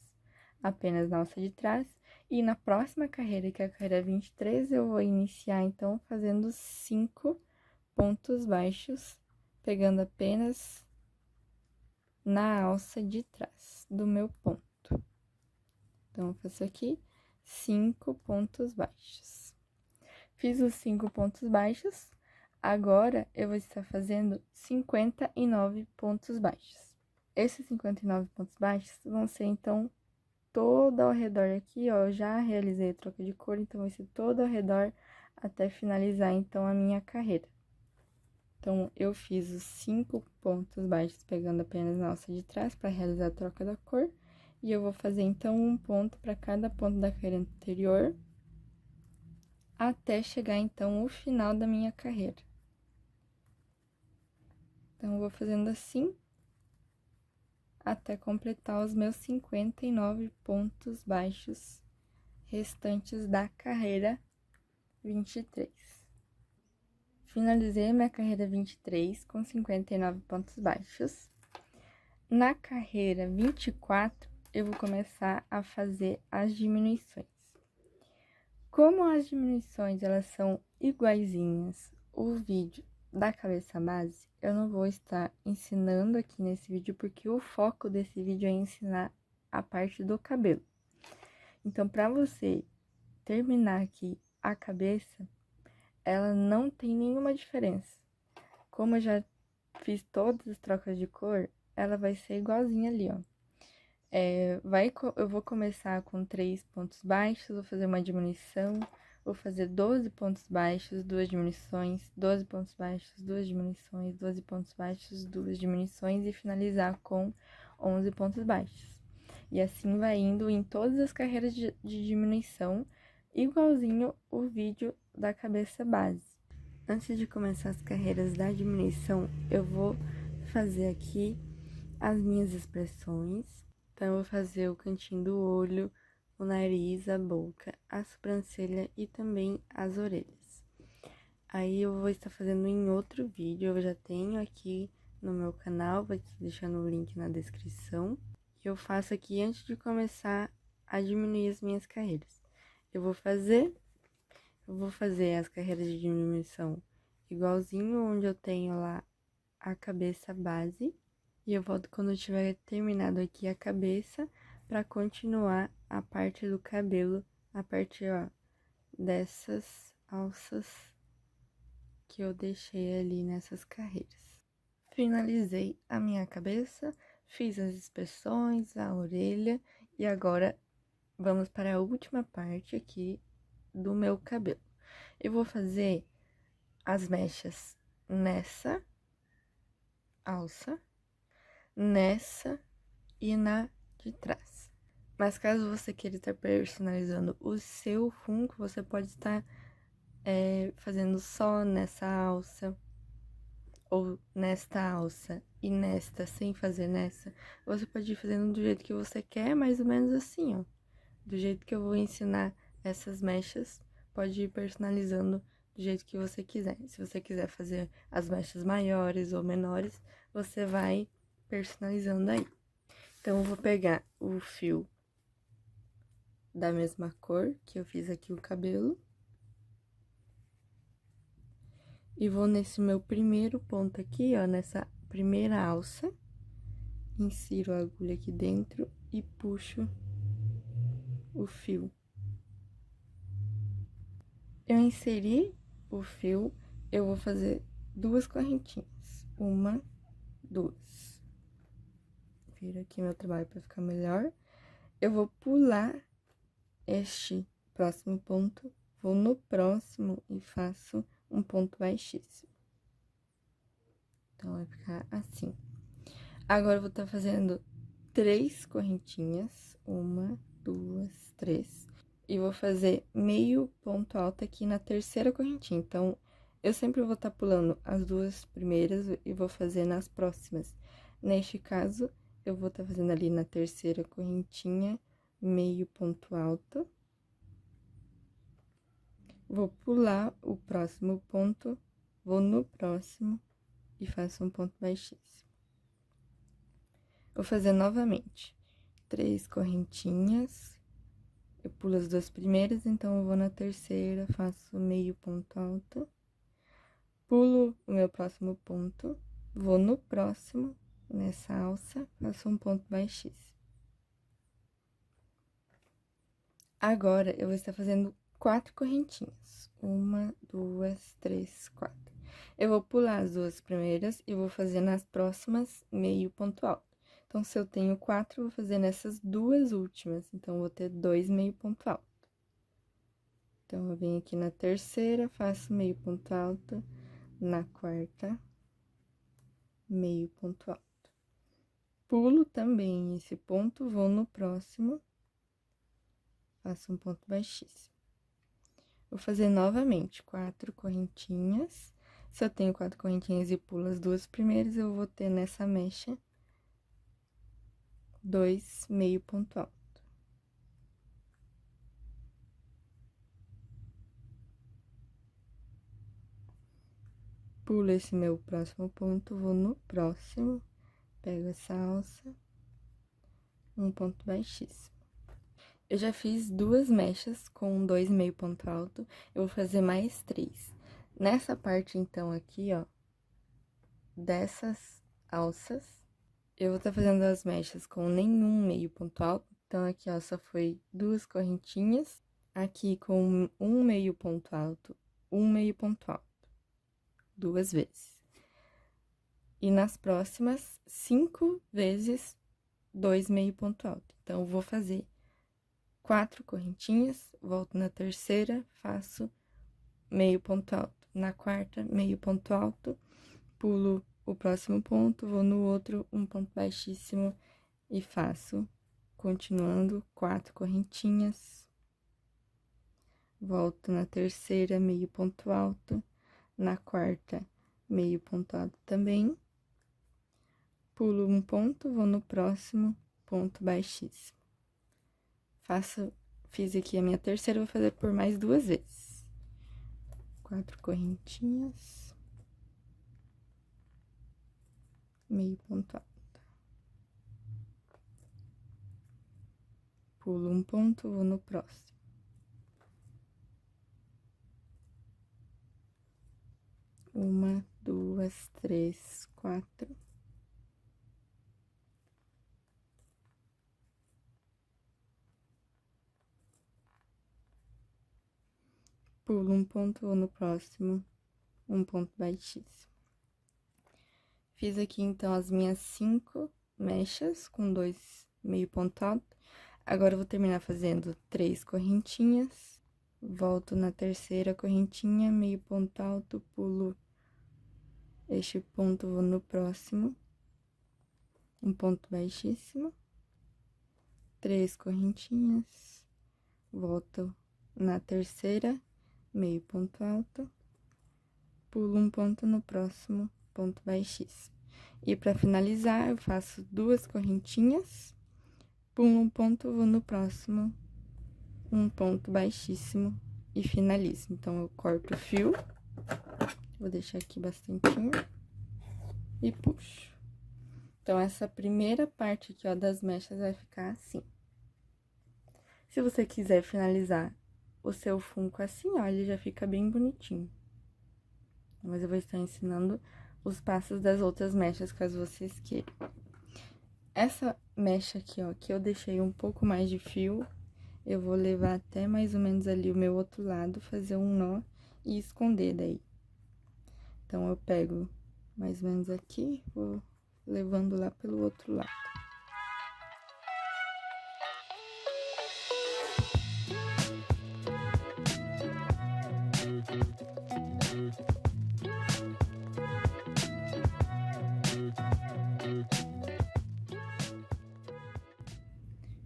apenas na alça de trás, e na próxima carreira, que é a carreira 23, eu vou iniciar, então, fazendo 5 pontos baixos, pegando apenas na alça de trás do meu ponto. Então, eu faço aqui 5 pontos baixos. Fiz os 5 pontos baixos, agora eu vou estar fazendo 59 pontos baixos. Esses 59 pontos baixos vão ser, então, todo ao redor aqui, ó, eu já realizei a troca de cor, então vai ser todo ao redor até finalizar, então, a minha carreira. Então, eu fiz os 5 pontos baixos pegando apenas na alça de trás para realizar a troca da cor, e eu vou fazer, então, um ponto para cada ponto da carreira anterior, até chegar, então, o final da minha carreira. Então, eu vou fazendo assim, até completar os meus 59 pontos baixos restantes da carreira 23. Finalizei minha carreira 23 com 59 pontos baixos. Na carreira 24, eu vou começar a fazer as diminuições. Como as diminuições, elas são iguaizinhas, o vídeo da cabeça base, eu não vou estar ensinando aqui nesse vídeo, porque o foco desse vídeo é ensinar a parte do cabelo. Então, para você terminar aqui a cabeça, ela não tem nenhuma diferença. Como eu já fiz todas as trocas de cor, ela vai ser igualzinha ali, ó. Eu vou começar com 3 pontos baixos, vou fazer uma diminuição, vou fazer 12 pontos baixos, 2 diminuições, 12 pontos baixos, 2 diminuições, 12 pontos baixos, 2 diminuições e finalizar com 11 pontos baixos. E assim vai indo em todas as carreiras de diminuição, igualzinho o vídeo da cabeça base. Antes de começar as carreiras da diminuição, eu vou fazer aqui as minhas expressões. Então, eu vou fazer o cantinho do olho, o nariz, a boca, a sobrancelha e também as orelhas. Aí, eu vou estar fazendo em outro vídeo, eu já tenho aqui no meu canal, vou estar deixando o link na descrição. Eu faço aqui antes de começar a diminuir as minhas carreiras. Eu vou fazer as carreiras de diminuição igualzinho onde eu tenho lá a cabeça base. E eu volto quando eu tiver terminado aqui a cabeça, para continuar a parte do cabelo, a partir, ó, dessas alças que eu deixei ali nessas carreiras. Finalizei a minha cabeça, fiz as expressões, a orelha, e agora vamos para a última parte aqui do meu cabelo. Eu vou fazer as mechas nessa alça, nessa e na de trás. Mas caso você queira estar personalizando o seu funko, você pode estar fazendo só nessa alça, ou nesta alça e nesta sem fazer nessa. Você pode ir fazendo do jeito que você quer, mais ou menos assim, ó. Do jeito que eu vou ensinar essas mechas, pode ir personalizando do jeito que você quiser. Se você quiser fazer as mechas maiores ou menores, você vai personalizando aí. Então, eu vou pegar o fio da mesma cor que eu fiz aqui o cabelo. E vou nesse meu primeiro ponto aqui, ó, nessa primeira alça. Insiro a agulha aqui dentro e puxo o fio. Eu inseri o fio, eu vou fazer 2 correntinhas. 1, 2. Viro aqui meu trabalho para ficar melhor. Eu vou pular este próximo ponto, vou no próximo e faço um ponto baixíssimo. Então, vai ficar assim. Agora, eu vou estar fazendo 3 correntinhas. 1, 2, 3. E vou fazer meio ponto alto aqui na terceira correntinha. Então, eu sempre vou estar pulando as 2 primeiras e vou fazer nas próximas. Neste caso, eu vou estar fazendo ali na terceira correntinha, meio ponto alto. Vou pular o próximo ponto, vou no próximo e faço um ponto baixíssimo. Vou fazer novamente 3 correntinhas, eu pulo as 2 primeiras, então eu vou na terceira, faço meio ponto alto, pulo o meu próximo ponto, vou no próximo, nessa alça, faço um ponto baixíssimo. Agora, eu vou estar fazendo 4 correntinhas. 1, 2, 3, 4. Eu vou pular as 2 primeiras e vou fazer nas próximas meio ponto alto. Então, se eu tenho 4, eu vou fazer nessas 2 últimas. Então, eu vou ter 2 meio ponto alto. Então, eu venho aqui na terceira, faço meio ponto alto, na quarta, meio ponto alto. Pulo também esse ponto, vou no próximo, faço um ponto baixíssimo. Vou fazer novamente 4 correntinhas. Se eu tenho 4 correntinhas e pulo as 2 primeiras, eu vou ter nessa mecha 2 meio ponto alto. Pulo esse meu próximo ponto, vou no próximo, pego essa alça, um ponto baixíssimo. Eu já fiz 2 mechas com 2 meio ponto alto, eu vou fazer mais 3. Nessa parte, então, aqui, ó, dessas alças, eu vou estar fazendo as mechas com nenhum meio ponto alto. Então, aqui, ó, só foi 2 correntinhas. Aqui, com um meio ponto alto, um meio ponto alto. 2 vezes. E nas próximas, 5 vezes 2 meio ponto alto. Então, eu vou fazer 4 correntinhas, volto na terceira, faço meio ponto alto. Na quarta, meio ponto alto, pulo o próximo ponto, vou no outro, um ponto baixíssimo e faço, continuando, 4 correntinhas. Volto na terceira, meio ponto alto, na quarta, meio ponto alto também. Pulo um ponto, vou no próximo, ponto baixíssimo. Fiz aqui a minha terceira, vou fazer por mais 2 vezes. 4 correntinhas. Meio ponto alto. Pulo um ponto, vou no próximo. Uma, 2, 3, 4. Pulo um ponto, vou no próximo, um ponto baixíssimo. Fiz aqui, então, as minhas 5 mechas com 2 meio ponto alto. Agora, eu vou terminar fazendo 3 correntinhas, volto na terceira correntinha, meio ponto alto, pulo este ponto, vou no próximo, um ponto baixíssimo, 3 correntinhas, volto na terceira, meio ponto alto, pulo um ponto no próximo, ponto baixíssimo. E para finalizar, eu faço 2 correntinhas, pulo um ponto, vou no próximo, um ponto baixíssimo e finalizo. Então, eu corto o fio, vou deixar aqui bastantinho, e puxo. Então, essa primeira parte aqui, ó, das mechas vai ficar assim. Se você quiser finalizar o seu funko assim, ó, ele já fica bem bonitinho. Mas eu vou estar ensinando os passos das outras mechas, caso vocês queiram. Essa mecha aqui, ó, que eu deixei um pouco mais de fio, eu vou levar até mais ou menos ali o meu outro lado, fazer um nó e esconder daí. Então, eu pego mais ou menos aqui, vou levando lá pelo outro lado.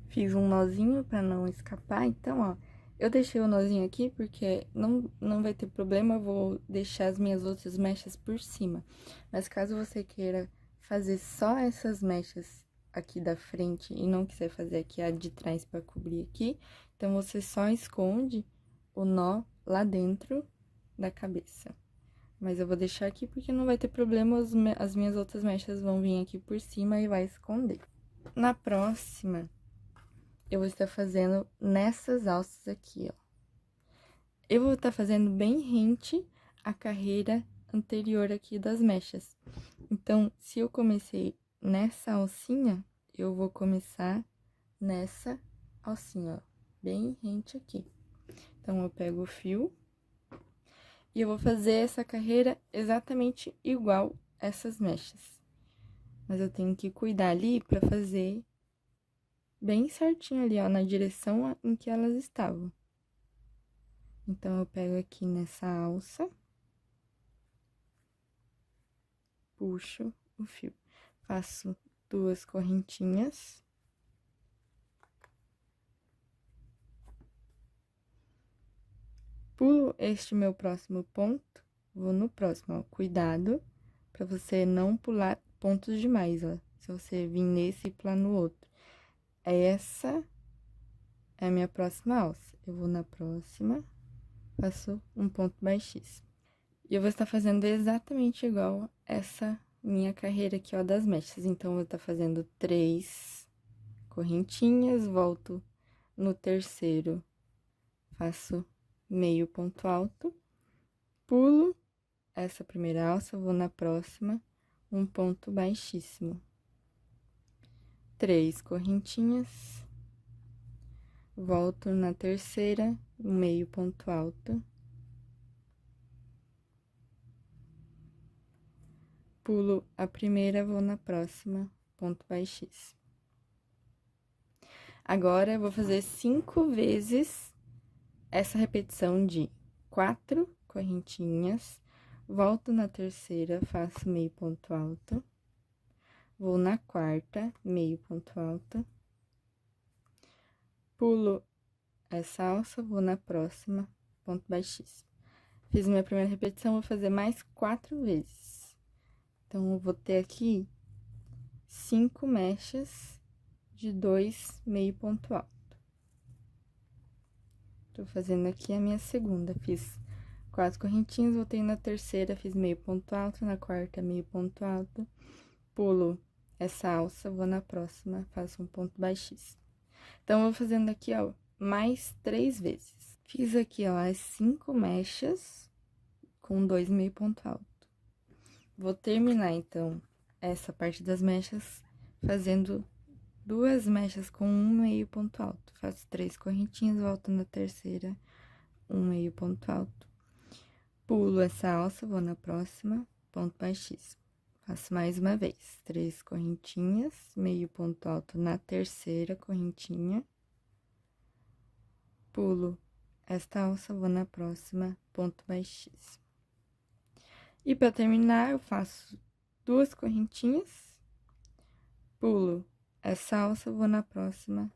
Fiz um nozinho pra não escapar, então, ó, eu deixei o nozinho aqui porque não vai ter problema, eu vou deixar as minhas outras mechas por cima. Mas caso você queira fazer só essas mechas aqui da frente e não quiser fazer aqui a de trás pra cobrir aqui, então você só esconde o nó lá dentro da cabeça. Mas eu vou deixar aqui porque não vai ter problema, as minhas outras mechas vão vir aqui por cima e vai esconder. Na próxima, eu vou estar fazendo nessas alças aqui, ó. Eu vou estar fazendo bem rente à carreira anterior aqui das mechas. Então, se eu comecei nessa alcinha, eu vou começar nessa alcinha, ó, bem rente aqui. Então, eu pego o fio e eu vou fazer essa carreira exatamente igual essas mechas. Mas eu tenho que cuidar ali pra fazer bem certinho ali, ó, na direção em que elas estavam. Então, eu pego aqui nessa alça, puxo o fio, faço 2 correntinhas, pulo este meu próximo ponto, vou no próximo, ó, cuidado pra você não pular pontos demais, ó, se você vir nesse e pular no outro. Essa é a minha próxima alça, eu vou na próxima, faço um ponto baixíssimo. E eu vou estar fazendo exatamente igual essa minha carreira aqui, ó, das mechas. Então, eu vou estar fazendo 3 correntinhas, volto no terceiro, faço meio ponto alto, pulo essa primeira alça, vou na próxima, um ponto baixíssimo. 3 correntinhas, volto na terceira, meio ponto alto. Pulo a primeira, vou na próxima, ponto baixíssimo. Agora, eu vou fazer 5 vezes essa repetição de 4 correntinhas, volto na terceira, faço meio ponto alto, vou na quarta, meio ponto alto, pulo essa alça, vou na próxima, ponto baixíssimo. Fiz minha primeira repetição, vou fazer mais 4 vezes. Então, eu vou ter aqui 5 mechas de 2 meio ponto alto. Tô fazendo aqui a minha segunda, fiz 4 correntinhas, voltei na terceira, fiz meio ponto alto, na quarta, meio ponto alto, pulo essa alça, vou na próxima, faço um ponto baixíssimo. Então, eu vou fazendo aqui, ó, mais 3 vezes. Fiz aqui, ó, as 5 mechas com 2 meio ponto alto. Vou terminar, então, essa parte das mechas fazendo 2 mechas com 1 meio ponto alto. Faço 3 correntinhas, volto na terceira, 1 meio ponto alto. Pulo essa alça, vou na próxima, ponto baixíssimo. Faço mais uma vez, 3 correntinhas, meio ponto alto na terceira correntinha. Pulo esta alça, vou na próxima, ponto baixíssimo. E para terminar, eu faço 2 correntinhas, pulo essa alça, vou na próxima,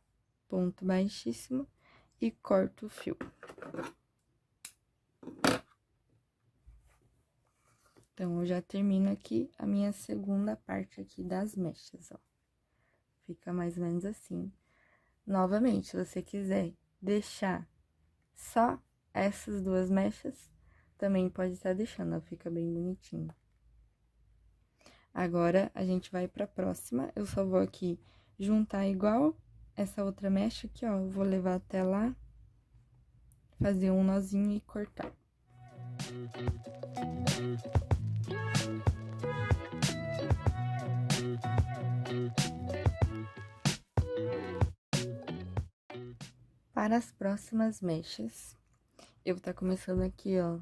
ponto baixíssimo e corto o fio. Então, eu já termino aqui a minha segunda parte aqui das mechas, ó. Fica mais ou menos assim. Novamente, se você quiser deixar só essas 2 mechas, também pode estar deixando, ó, fica bem bonitinho. Agora, a gente vai pra próxima, eu só vou aqui juntar igual essa outra mecha aqui, ó, eu vou levar até lá, fazer um nozinho e cortar. Para as próximas mechas, eu vou estar começando aqui, ó,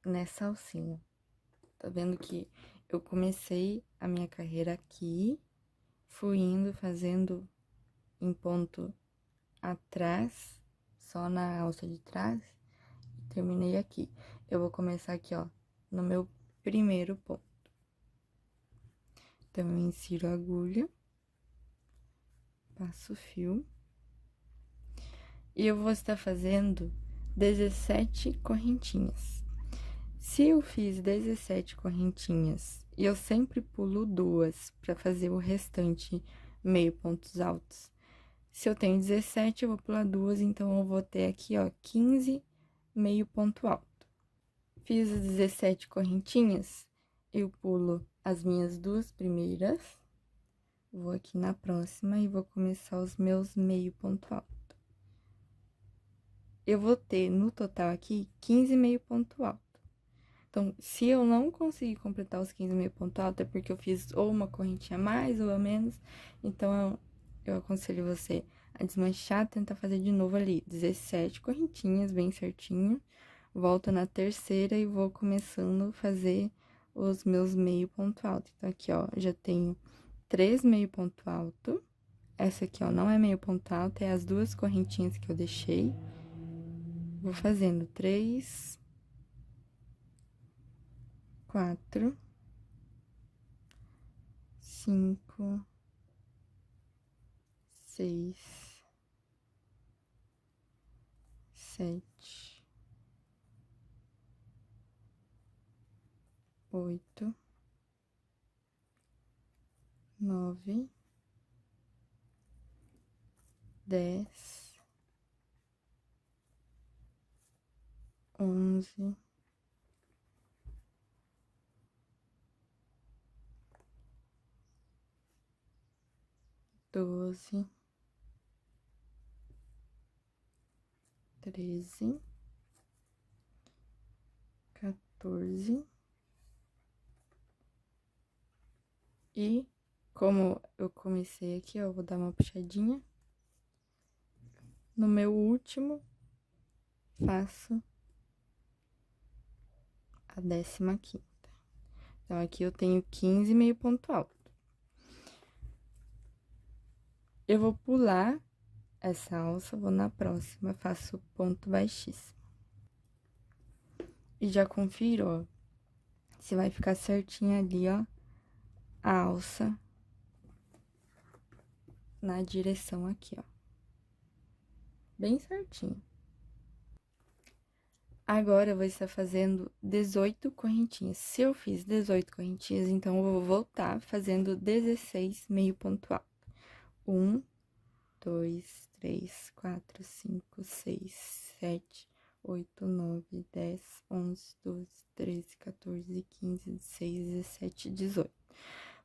nessa alcinha. Tá vendo que eu comecei a minha carreira aqui, fui indo fazendo em ponto atrás, só na alça de trás, e terminei aqui. Eu vou começar aqui, ó, no meu primeiro ponto. Então, eu insiro a agulha, passo o fio, e eu vou estar fazendo 17 correntinhas. Se eu fiz 17 correntinhas e eu sempre pulo 2 para fazer o restante meio pontos altos. Se eu tenho 17, eu vou pular 2, então eu vou ter aqui, ó, 15 meio ponto alto. Fiz as 17 correntinhas, eu pulo as minhas 2 primeiras, vou aqui na próxima e vou começar os meus meio ponto alto. Eu vou ter no total aqui 15 meio ponto alto. Então, se eu não conseguir completar os 15 meio ponto alto, é porque eu fiz ou uma correntinha a mais ou a menos. Então, eu aconselho você a desmanchar, tentar fazer de novo ali 17 correntinhas, bem certinho. Volto na terceira e vou começando a fazer os meus meio ponto alto. Então, aqui, ó, já tenho 3 meio ponto alto. Essa aqui, ó, não é meio ponto alto, é as 2 correntinhas que eu deixei. Vou fazendo 3... 4, 5, 6, 7, 8, 9, 10, 11, 12, 13, 14. E como eu comecei aqui, ó, eu vou dar uma puxadinha. No meu último, faço a 15ª. Então, aqui eu tenho 15 meio ponto alto. Eu vou pular essa alça, vou na próxima, faço ponto baixíssimo. E já confiro, ó, se vai ficar certinho ali, ó, a alça na direção aqui, ó. Bem certinho. Agora, eu vou estar fazendo 18 correntinhas. Se eu fiz 18 correntinhas, então, eu vou voltar fazendo 16 meio ponto alto. 1, 2, 3, 4, 5, 6, 7, 8, 9, 10, 11, 12, 13, 14, 15, 16, 17, 18.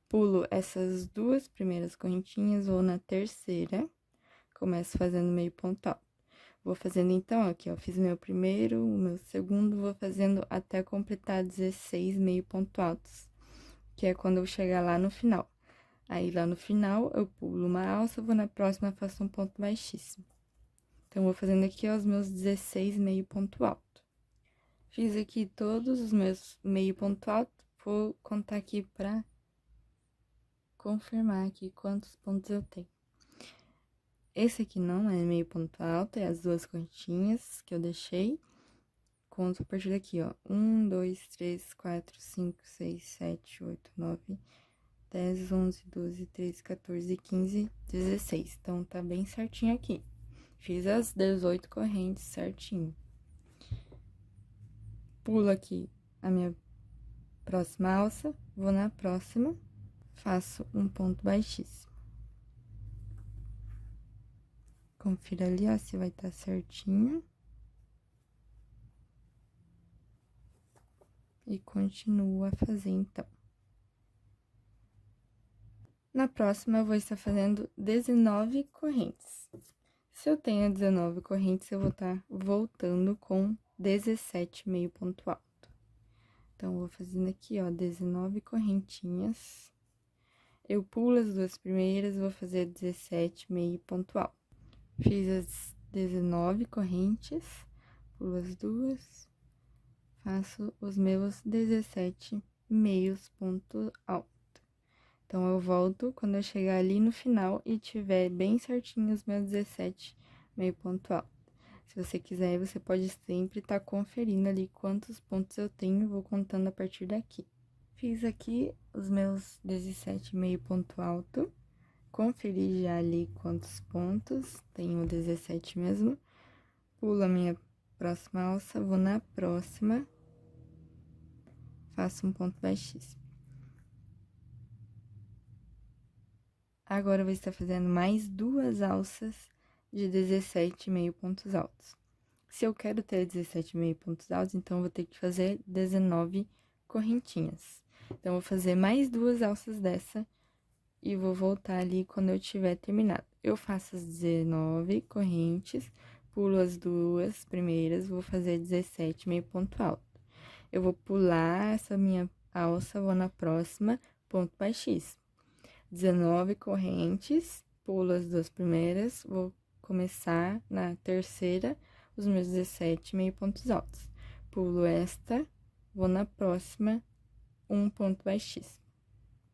Pulo essas 2 primeiras correntinhas, vou na terceira, começo fazendo meio ponto alto. Vou fazendo, então, aqui, ó, fiz meu primeiro, o meu segundo, vou fazendo até completar 16 meio ponto altos, que é quando eu chegar lá no final. Aí, lá no final, eu pulo uma alça, vou na próxima, faço um ponto baixíssimo. Então, vou fazendo aqui, ó, os meus 16 meio ponto alto. Fiz aqui todos os meus meio ponto alto, vou contar aqui pra confirmar aqui quantos pontos eu tenho. Esse aqui não é meio ponto alto, é as duas correntinhas que eu deixei. Conto a partir daqui, ó. 1, 2, 3, 4, 5, 6, 7, 8, 9, 10, 11, 12, 13, 14, 15, 16. Então, tá bem certinho aqui. Fiz as 18 correntes certinho. Pulo aqui a minha próxima alça, vou na próxima, faço um ponto baixíssimo. Confira ali, ó, se vai estar certinho. E continuo a fazer, então. Na próxima, eu vou estar fazendo 19 correntes. Se eu tenho 19 correntes, eu vou estar voltando com 17 meio ponto alto. Então, eu vou fazendo aqui, ó, 19 correntinhas. Eu pulo as duas primeiras, vou fazer 17 meio ponto alto. Fiz as 19 correntes, pulo as duas, faço os meus 17 meios ponto alto. Então, eu volto quando eu chegar ali no final e tiver bem certinho os meus 17 meio ponto alto. Se você quiser, você pode sempre estar conferindo ali quantos pontos eu tenho, vou contando a partir daqui. Fiz aqui os meus 17 meio ponto alto, conferi já ali quantos pontos, tenho 17 mesmo. Pulo a minha próxima alça, vou na próxima, faço um ponto baixíssimo. Agora, eu vou estar fazendo mais duas alças de 17 meio pontos altos. Se eu quero ter 17 meio pontos altos, então, eu vou ter que fazer 19 correntinhas. Então, eu vou fazer mais duas alças dessa e vou voltar ali quando eu tiver terminado. Eu faço as 19 correntes, pulo as duas primeiras, vou fazer 17 meio ponto alto. Eu vou pular essa minha alça, vou na próxima, ponto baixíssimo. 19 correntes, pulo as duas primeiras, vou começar na terceira, os meus 17 meio pontos altos. Pulo esta, vou na próxima, um ponto baixíssimo.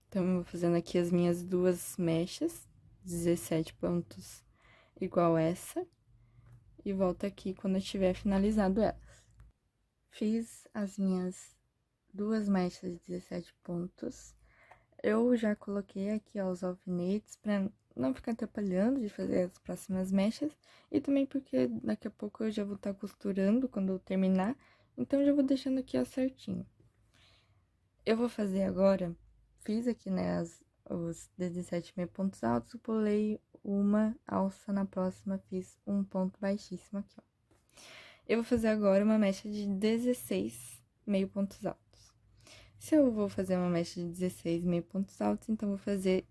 Então, eu vou fazendo aqui as minhas duas mechas, 17 pontos igual essa, e volto aqui quando eu tiver finalizado elas. Fiz as minhas duas mechas de 17 pontos. Eu já coloquei aqui, ó, os alfinetes pra não ficar atrapalhando de fazer as próximas mechas. E também porque daqui a pouco eu já vou estar costurando quando eu terminar. Então, eu já vou deixando aqui, ó, certinho. Eu vou fazer agora, fiz aqui, né, os 17 meio pontos altos, pulei uma alça na próxima, fiz um ponto baixíssimo aqui, ó. Eu vou fazer agora uma mecha de 16 meio pontos altos. Se eu vou fazer uma mecha de 16 meio pontos altos, então, vou fazer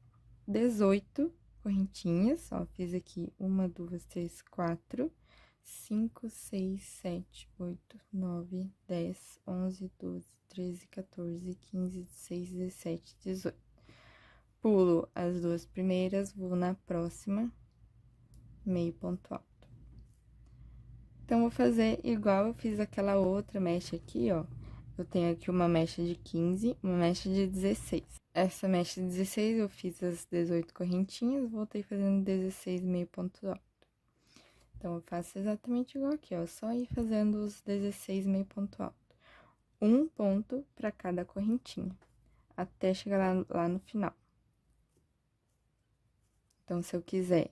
18 correntinhas, ó, fiz aqui 1, 2, 3, 4, 5, 6, 7, 8, 9, 10, 11, 12, 13, 14, 15, 16, 17, 18. Pulo as duas primeiras, vou na próxima, meio ponto alto. Então, vou fazer igual eu fiz aquela outra mecha aqui, ó. Eu tenho aqui uma mecha de 15, uma mecha de 16. Essa mecha de 16, eu fiz as 18 correntinhas, voltei fazendo 16 meio ponto alto. Então, eu faço exatamente igual aqui, ó, só ir fazendo os 16 meio ponto alto. Um ponto para cada correntinha, até chegar lá no final. Então, se eu quiser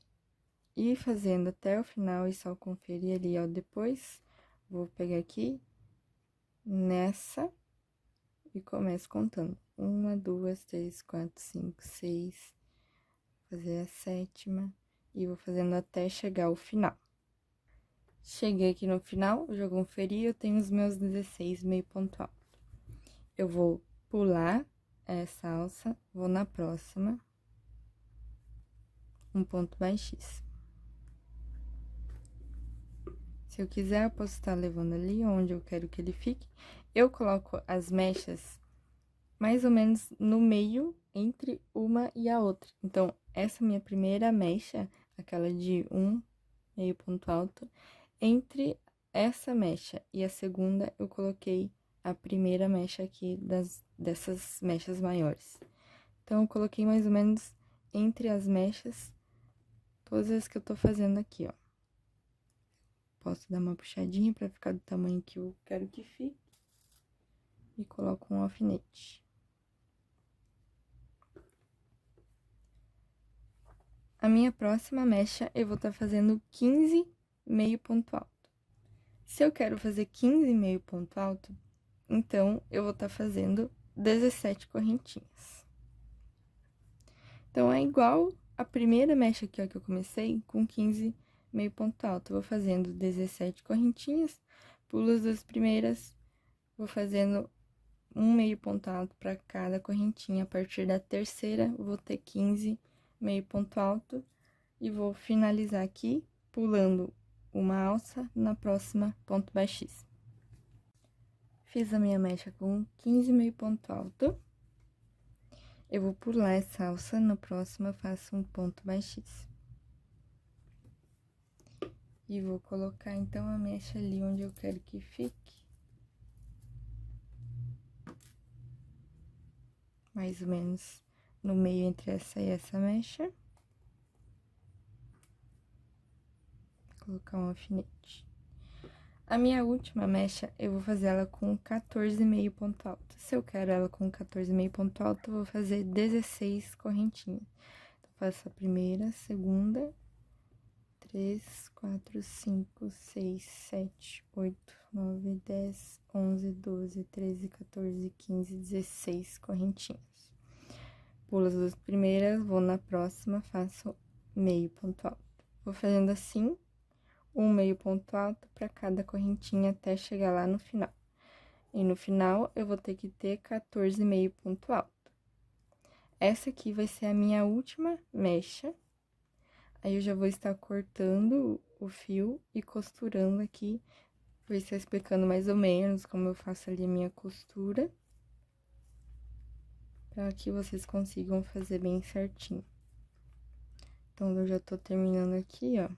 ir fazendo até o final e só conferir ali, ó, depois, vou pegar aqui nessa e começo contando. 1, 2, 3, 4, 5, 6, fazer a sétima e vou fazendo até chegar ao final. Cheguei aqui no final, já conferi, eu tenho os meus 16 meio ponto alto. Eu vou pular essa alça, vou na próxima, um ponto baixíssimo. Se eu quiser, eu posso estar levando ali onde eu quero que ele fique. Eu coloco as mechas mais ou menos no meio entre uma e a outra. Então, essa minha primeira mecha, aquela de meio ponto alto, entre essa mecha e a segunda, eu coloquei a primeira mecha aqui dessas mechas maiores. Então, eu coloquei mais ou menos entre as mechas todas as que eu tô fazendo aqui, ó. Posso dar uma puxadinha pra ficar do tamanho que eu quero que fique. E coloco um alfinete. A minha próxima mecha, eu vou estar fazendo 15 meio ponto alto. Se eu quero fazer 15 meio ponto alto, então, eu vou estar fazendo 17 correntinhas. Então, é igual a primeira mecha aqui, ó, que eu comecei, com 15 meio ponto alto. Eu vou fazendo 17 correntinhas, pulo as duas primeiras, vou fazendo um meio ponto alto para cada correntinha. A partir da terceira, eu vou ter 15 meio ponto alto e vou finalizar aqui, pulando uma alça na próxima ponto baixíssimo. Fiz a minha mecha com 15 meio ponto alto. Eu vou pular essa alça, no próximo eu faço um ponto baixíssimo. E vou colocar, então, a mecha ali onde eu quero que fique. Mais ou menos no meio entre essa e essa mecha. Vou colocar um alfinete. A minha última mecha, eu vou fazer ela com 14 meio ponto alto. Se eu quero ela com 14 meio ponto alto, eu vou fazer 16 correntinhas. Então, faço a primeira, a segunda, 3, 4, 5, 6, 7, 8, 9, 10, 11, 12, 13, 14, 15, 16 correntinhas. Pulo as duas primeiras, vou na próxima, faço meio ponto alto. Vou fazendo assim, um meio ponto alto para cada correntinha até chegar lá no final. E no final, eu vou ter que ter 14 meio ponto alto. Essa aqui vai ser a minha última mecha. Aí, eu já vou estar cortando o fio e costurando aqui. Vou estar explicando mais ou menos como eu faço ali a minha costura. Para que vocês consigam fazer bem certinho. Então, eu já tô terminando aqui, ó.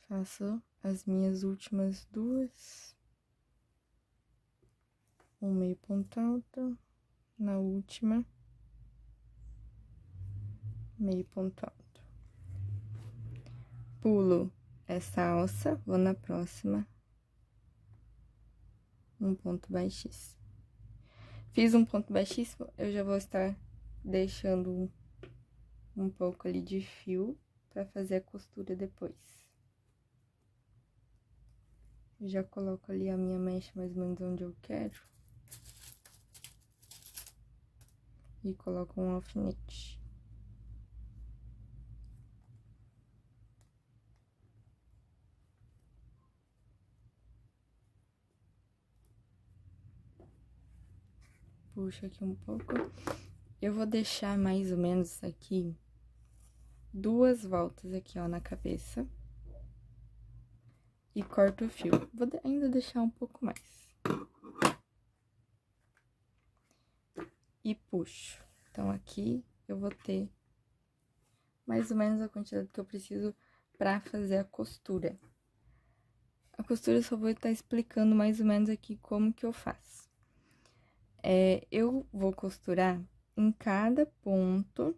Faço as minhas últimas duas. Um meio ponto alto. Na última, meio ponto alto. Pulo essa alça, vou na próxima. Um ponto baixíssimo. Fiz um ponto baixíssimo, eu já vou estar deixando um pouco ali de fio pra fazer a costura depois. Já coloco ali a minha mecha mais ou menos onde eu quero. E coloco um alfinete. Puxo aqui um pouco. Eu vou deixar mais ou menos aqui 2 voltas aqui, ó, na cabeça. E corto o fio. Vou ainda deixar um pouco mais. E puxo. Então, aqui eu vou ter mais ou menos a quantidade que eu preciso pra fazer a costura. A costura eu só vou estar explicando mais ou menos aqui como que eu faço. Eu vou costurar em cada ponto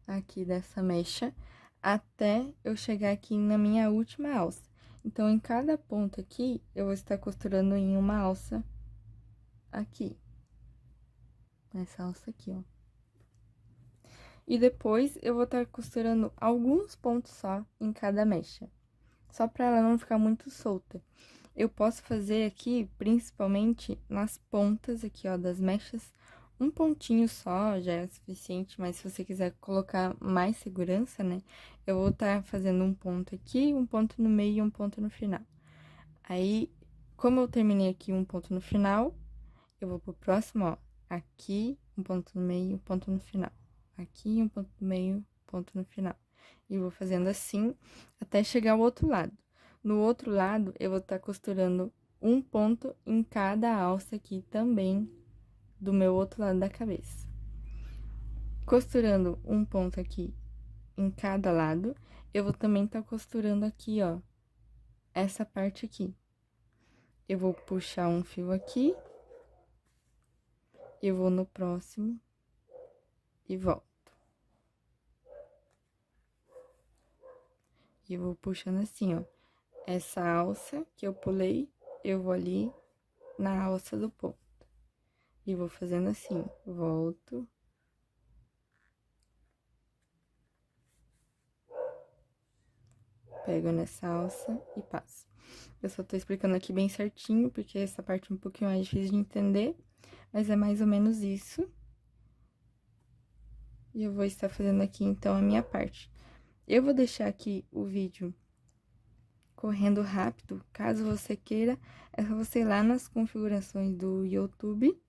aqui dessa mecha, até eu chegar aqui na minha última alça. Então, em cada ponto aqui, eu vou estar costurando em uma alça aqui. Nessa alça aqui, ó. E depois, eu vou estar costurando alguns pontos só em cada mecha. Só pra ela não ficar muito solta. Eu posso fazer aqui, principalmente, nas pontas aqui, ó, das mechas. Um pontinho só já é suficiente, mas se você quiser colocar mais segurança, né? Eu vou estar fazendo um ponto aqui, um ponto no meio e um ponto no final. Aí, como eu terminei aqui um ponto no final, eu vou pro próximo, ó. Aqui, um ponto no meio, um ponto no final. Aqui, um ponto no meio, ponto no final. E vou fazendo assim, até chegar ao outro lado. No outro lado, eu vou estar costurando um ponto em cada alça aqui também, do meu outro lado da cabeça. Costurando um ponto aqui em cada lado, eu vou também estar costurando aqui, ó, essa parte aqui. Eu vou puxar um fio aqui, eu vou no próximo e volto. E eu vou puxando assim, ó. Essa alça que eu pulei, eu vou ali na alça do ponto. E vou fazendo assim, volto. Pego nessa alça e passo. Eu só tô explicando aqui bem certinho, porque essa parte é um pouquinho mais difícil de entender, mas é mais ou menos isso. E eu vou estar fazendo aqui, então, a minha parte. Eu vou deixar aqui o vídeo correndo rápido, caso você queira, é só você ir lá nas configurações do YouTube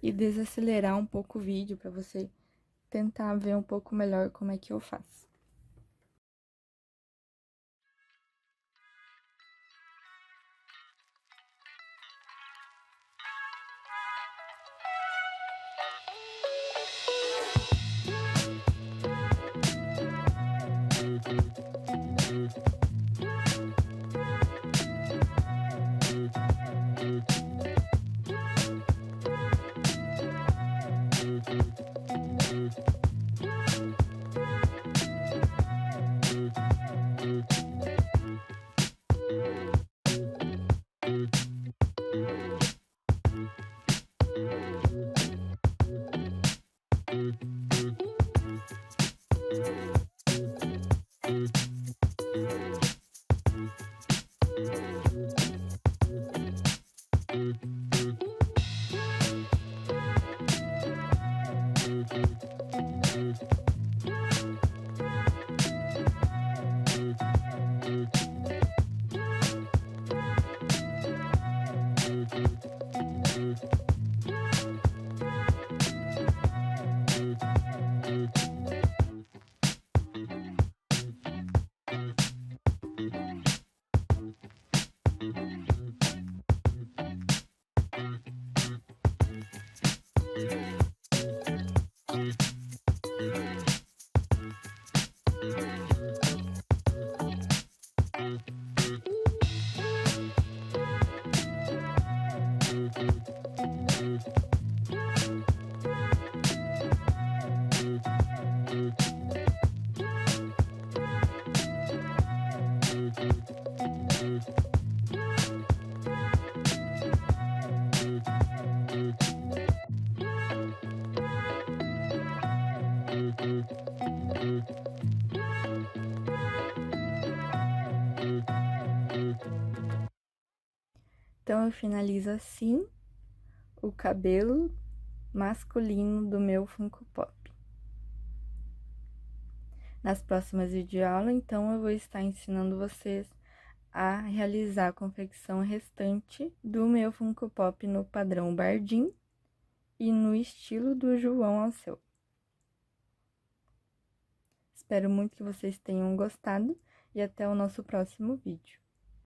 e desacelerar um pouco o vídeo para você tentar ver um pouco melhor como é que eu faço. Então, eu finalizo assim o cabelo masculino do meu Funko Pop. Nas próximas videoaulas, então, eu vou estar ensinando vocês a realizar a confecção restante do meu Funko Pop no padrão Bardim e no estilo do João Alceu. Espero muito que vocês tenham gostado e até o nosso próximo vídeo.